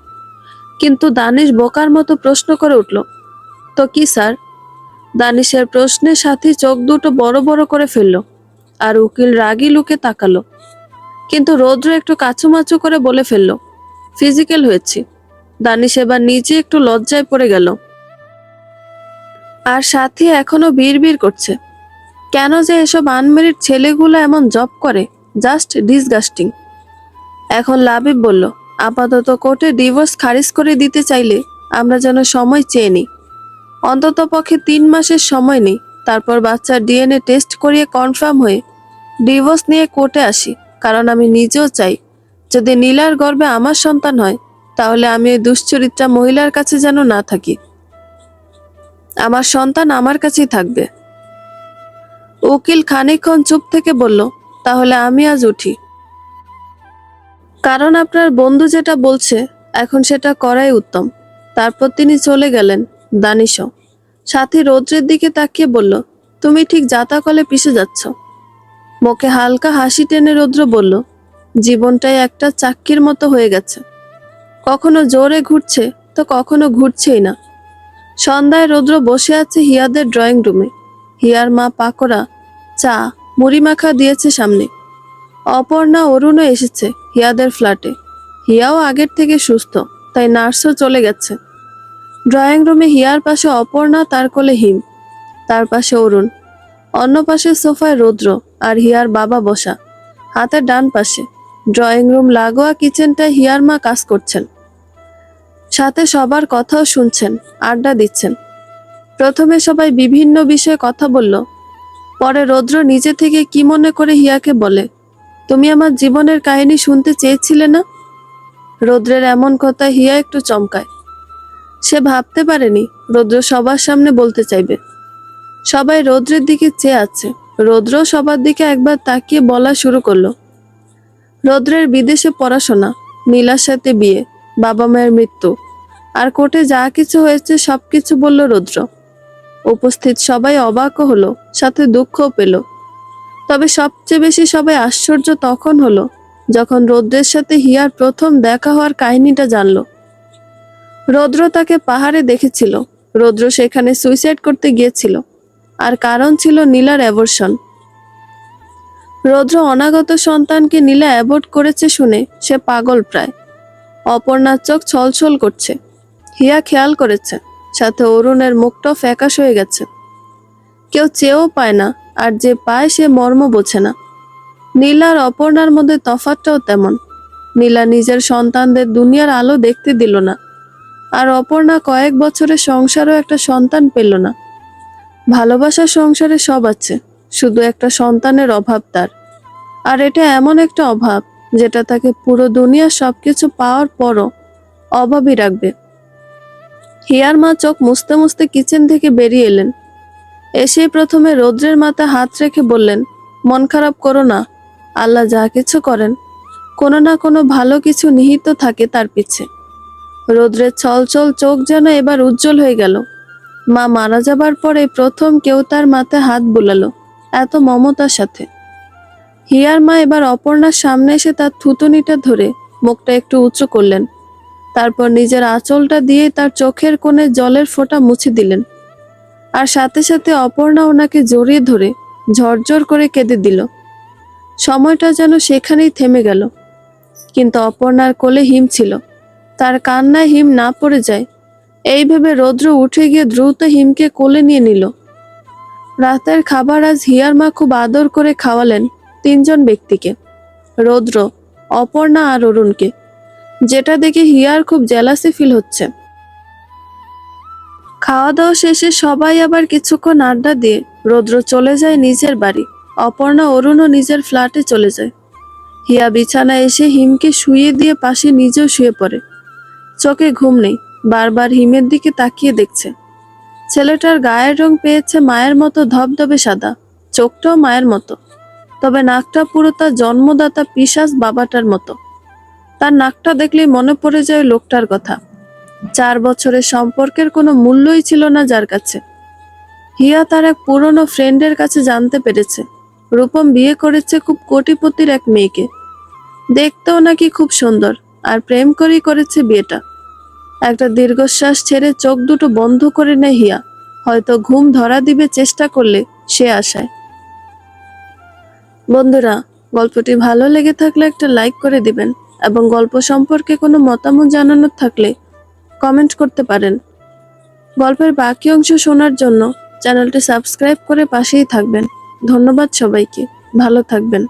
কিন্তু দানিশ বোকার মতো প্রশ্ন করে উঠল, তো কি স্যার? দানিশের প্রশ্নে সাথী চোখ দুটো বড় বড় করে ফেলল, আর উকিল রাগী লুকে তাকালো। কিন্তু রৌদ্র একটু কাচুমাচু করে বলে ফেলল, ফিজিক্যাল হয়েছি। দানিশ এবার নিজে একটু লজ্জায় পড়ে গেল। আর সাথী এখনো বিড়বিড় করছে, কেন যে এসব আনমেরিড ছেলেগুলো এমন জব করে, জাস্ট ডিসগাস্টিং। এখন লাবিব বলল, আপাতত কোর্টে ডিভোর্স খারিজ করে দিতে চাইলে আমরা যেন সময় চেয়ে নিই, অন্তত পক্ষে 3 মাসের সময় নেই। তারপর বাচ্চার ডিএনএ টেস্ট করিয়ে কনফার্ম হয়ে ডিভোর্স নিয়ে কোর্টে আসি। কারণ আমি নিজেও চাই, যদি নীলার গর্ভে আমার সন্তান হয়, তাহলে আমি ওই দুশ্চরিত্রা মহিলার কাছে যেন না থাকি। আমার সন্তান আমার কাছেই থাকবে। উকিল খানিকক্ষণ চুপ থেকে বলল, তাহলে আমি আজ উঠি, কারণ আপনার বন্ধু যেটা বলছে এখন সেটা করাই উত্তম। তারপর তিনি চলে গেলেন। দানিশও সাথী রৌদ্রের দিকে তাকিয়ে বলল, তুমি ঠিক জাতাকলে পিষে যাচ্ছ। মুখে হালকা হাসি টেনে রৌদ্র বলল, জীবনটাই একটা চাক্কির মতো হয়ে গেছে, কখনো জোরে ঘুরছে তো কখনো ঘুরছেই না। সন্ধ্যায় রৌদ্র বসে আছে হিয়াদের ড্রয়িং রুমে। হিয়ার মা পাকোড়া, চা, মুড়ি মাখা দিয়েছে সামনে। অপর্ণা অরুণও এসেছে হিয়াদের ফ্ল্যাটে। হিয়াও আগের থেকে সুস্থ, তাই নার্সও চলে গেছে। ড্রয়িং রুমে হিয়ার পাশে অপর্ণা, তার কোলে হিম, তার পাশে অরুণ, অন্য পাশে সোফায় রৌদ্র আর হিয়ার বাবা বসা, হাতের ডান পাশে। ড্রয়িং রুম লাগোয়া কিচেনটায় হিয়ার মা কাজ করছেন, সাথে সবার কথাও শুনছেন, আড্ডা দিচ্ছেন। প্রথমে সবাই বিভিন্ন বিষয়ে কথা বলল, পরে রৌদ্র নিজে থেকে কি মনে করে হিয়াকে বলে, তুমি আমার জীবনের কাহিনী শুনতে চেয়েছিলে না? রৌদ্রের এমন কথা হিয়া একটু চমকায়। সে ভাবতে পারেনি রৌদ্র সবার সামনে বলতে চাইবে। সবাই রৌদ্রের দিকে চেয়ে আছে। রৌদ্র সবার দিকে একবার তাকিয়ে বলা শুরু করলো, রৌদ্রের বিদেশে পড়াশোনা, নীলার সাথে বিয়ে, বাবা মায়ের মৃত্যু, আর কোর্টে যা কিছু হয়েছে সবকিছু বলল রৌদ্র। উপস্থিত সবাই অবাকও হলো, সাথে দুঃখও পেল। তবে সবচেয়ে বেশি সবাই আশ্চর্য তখন হলো যখন রৌদ্রের সাথে হিয়ার প্রথম দেখা হওয়ার কাহিনীটা জানলো। রৌদ্র তাকে পাহাড়ে দেখেছিল। রৌদ্র সেখানে সুইসাইড করতে গিয়েছিল, আর কারণ ছিল নীলার অ্যাবর্শন। রৌদ্র অনাগত সন্তানকে নীলা অ্যাবর্ট করেছে শুনে সে পাগল প্রায়। অপর্ণার চোখ ছলছল করছে। হিয়া খেয়াল করেছে, সাথে অরুণের মুখটাও ফ্যাকাশ হয়ে গেছে। কেউ চেয়েও পায় না, আর যে পায় সে মর্ম বোঝে না। নীলা আর অপর্ণার মধ্যে তফাৎটাও তেমন। নীলা নিজের সন্তানদের দুনিয়ার আলো দেখতে দিল না, আর অপর্ণা কয়েক বছরের সংসারও একটা সন্তান পেল না। ভালোবাসার সংসারে সব আছে, শুধু একটা সন্তানের অভাব তার। আর এটা এমন একটা অভাব যেটা তাকে পুরো দুনিয়ার সবকিছু পাওয়ার পরও অভাবই রাখবে। হিয়ার মা চোখ মুছতে মুছতে কিচেন থেকে বেরিয়ে এলেন। এসে প্রথমে রৌদ্রের মাথায় হাত রেখে বললেন, মন খারাপ করো না, আল্লাহ যা কিছু করেন কোনো না কোনো ভালো কিছু নিহিত থাকে তার পিছে। রৌদ্রের ছলছল চোখ যেন এবার উজ্জ্বল হয়ে গেল। মা মারা যাবার পরে প্রথম কেউ তার মাথায় হাত বুলালো এত মমতার সাথে। হিয়ার মা এবার অপর্ণার সামনে এসে তার থুতুনিটা ধরে মুখটা একটু উঁচু করলেন। তারপর নিজের আঁচলটা দিয়ে তার চোখের কোণে জলের ফোঁটা মুছে দিলেন। আর সাথে সাথে অপর্ণা ওনাকে জড়িয়ে ধরে ঝরঝর করে কেঁদে দিল। সময়টা যেন সেখানেই থেমে গেল। কিন্তু অপর্ণার কোলে হিম ছিল, তার কান্নায় হিম না পড়ে যায় এই ভেবে রৌদ্র উঠে গিয়ে দ্রুত হিমকে কোলে নিয়ে নিল। রাতের খাবার আজ হিয়ার মা খুব আদর করে খাওয়ালেন 3 জন ব্যক্তিকে, রৌদ্র, অপর্ণা আর অরুণকে। যেটা দেখে হিয়ার খুব জেলাসি ফিল হচ্ছে। খাওয়া দাওয়া শেষে সবাই আবার কিছুক্ষণ আড্ডা দিয়ে রৌদ্র চলে যায় নিজের বাড়ি। অপর্ণা অরুণও নিজের ফ্ল্যাটে চলে যায়। হিয়া বিছানায় এসে হিমকে শুইয়ে দিয়ে পাশে নিজেও শুয়ে পড়ে। চোখে ঘুম নেই, বারবার হিমের দিকে তাকিয়ে দেখছে। ছেলেটার গায়ের রং পেয়েছে মায়ের মতো ধবধবে সাদা, চোখটাও মায়ের মতো, তবে নাকটা পুরো তার জন্মদাতা পিশাচ বাবাটার মতো। তার নাকটা দেখলেই মনে পড়ে যায় লোকটার কথা। 4 বছরের সম্পর্কের কোনো মূল্যই ছিল না যার কাছে। হিয়া তার এক পুরনো ফ্রেন্ডের কাছে জানতে পেরেছে রূপম বিয়ে করেছে খুব কোটিপতির এক মেয়েকে। দেখতেও নাকি খুব সুন্দর, আর প্রেম করেই করেছে বিয়েটা। একটা দীর্ঘশ্বাস ছেড়ে চোখ দুটো বন্ধ করে নেয় হিয়া, হয়তো ঘুম ধরা দিবে চেষ্টা করলে সে আশায়। বন্ধুরা, গল্পটি ভালো লেগে থাকলে একটা লাইক করে দিবেন এবং গল্প সম্পর্কে কোনো মতামত জানানোর থাকলে কমেন্ট করতে পারেন। গল্পের বাকি অংশ শোনার জন্য চ্যানেলটি সাবস্ক্রাইব করে পাশেই থাকবেন। ধন্যবাদ সবাইকে, ভালো থাকবেন।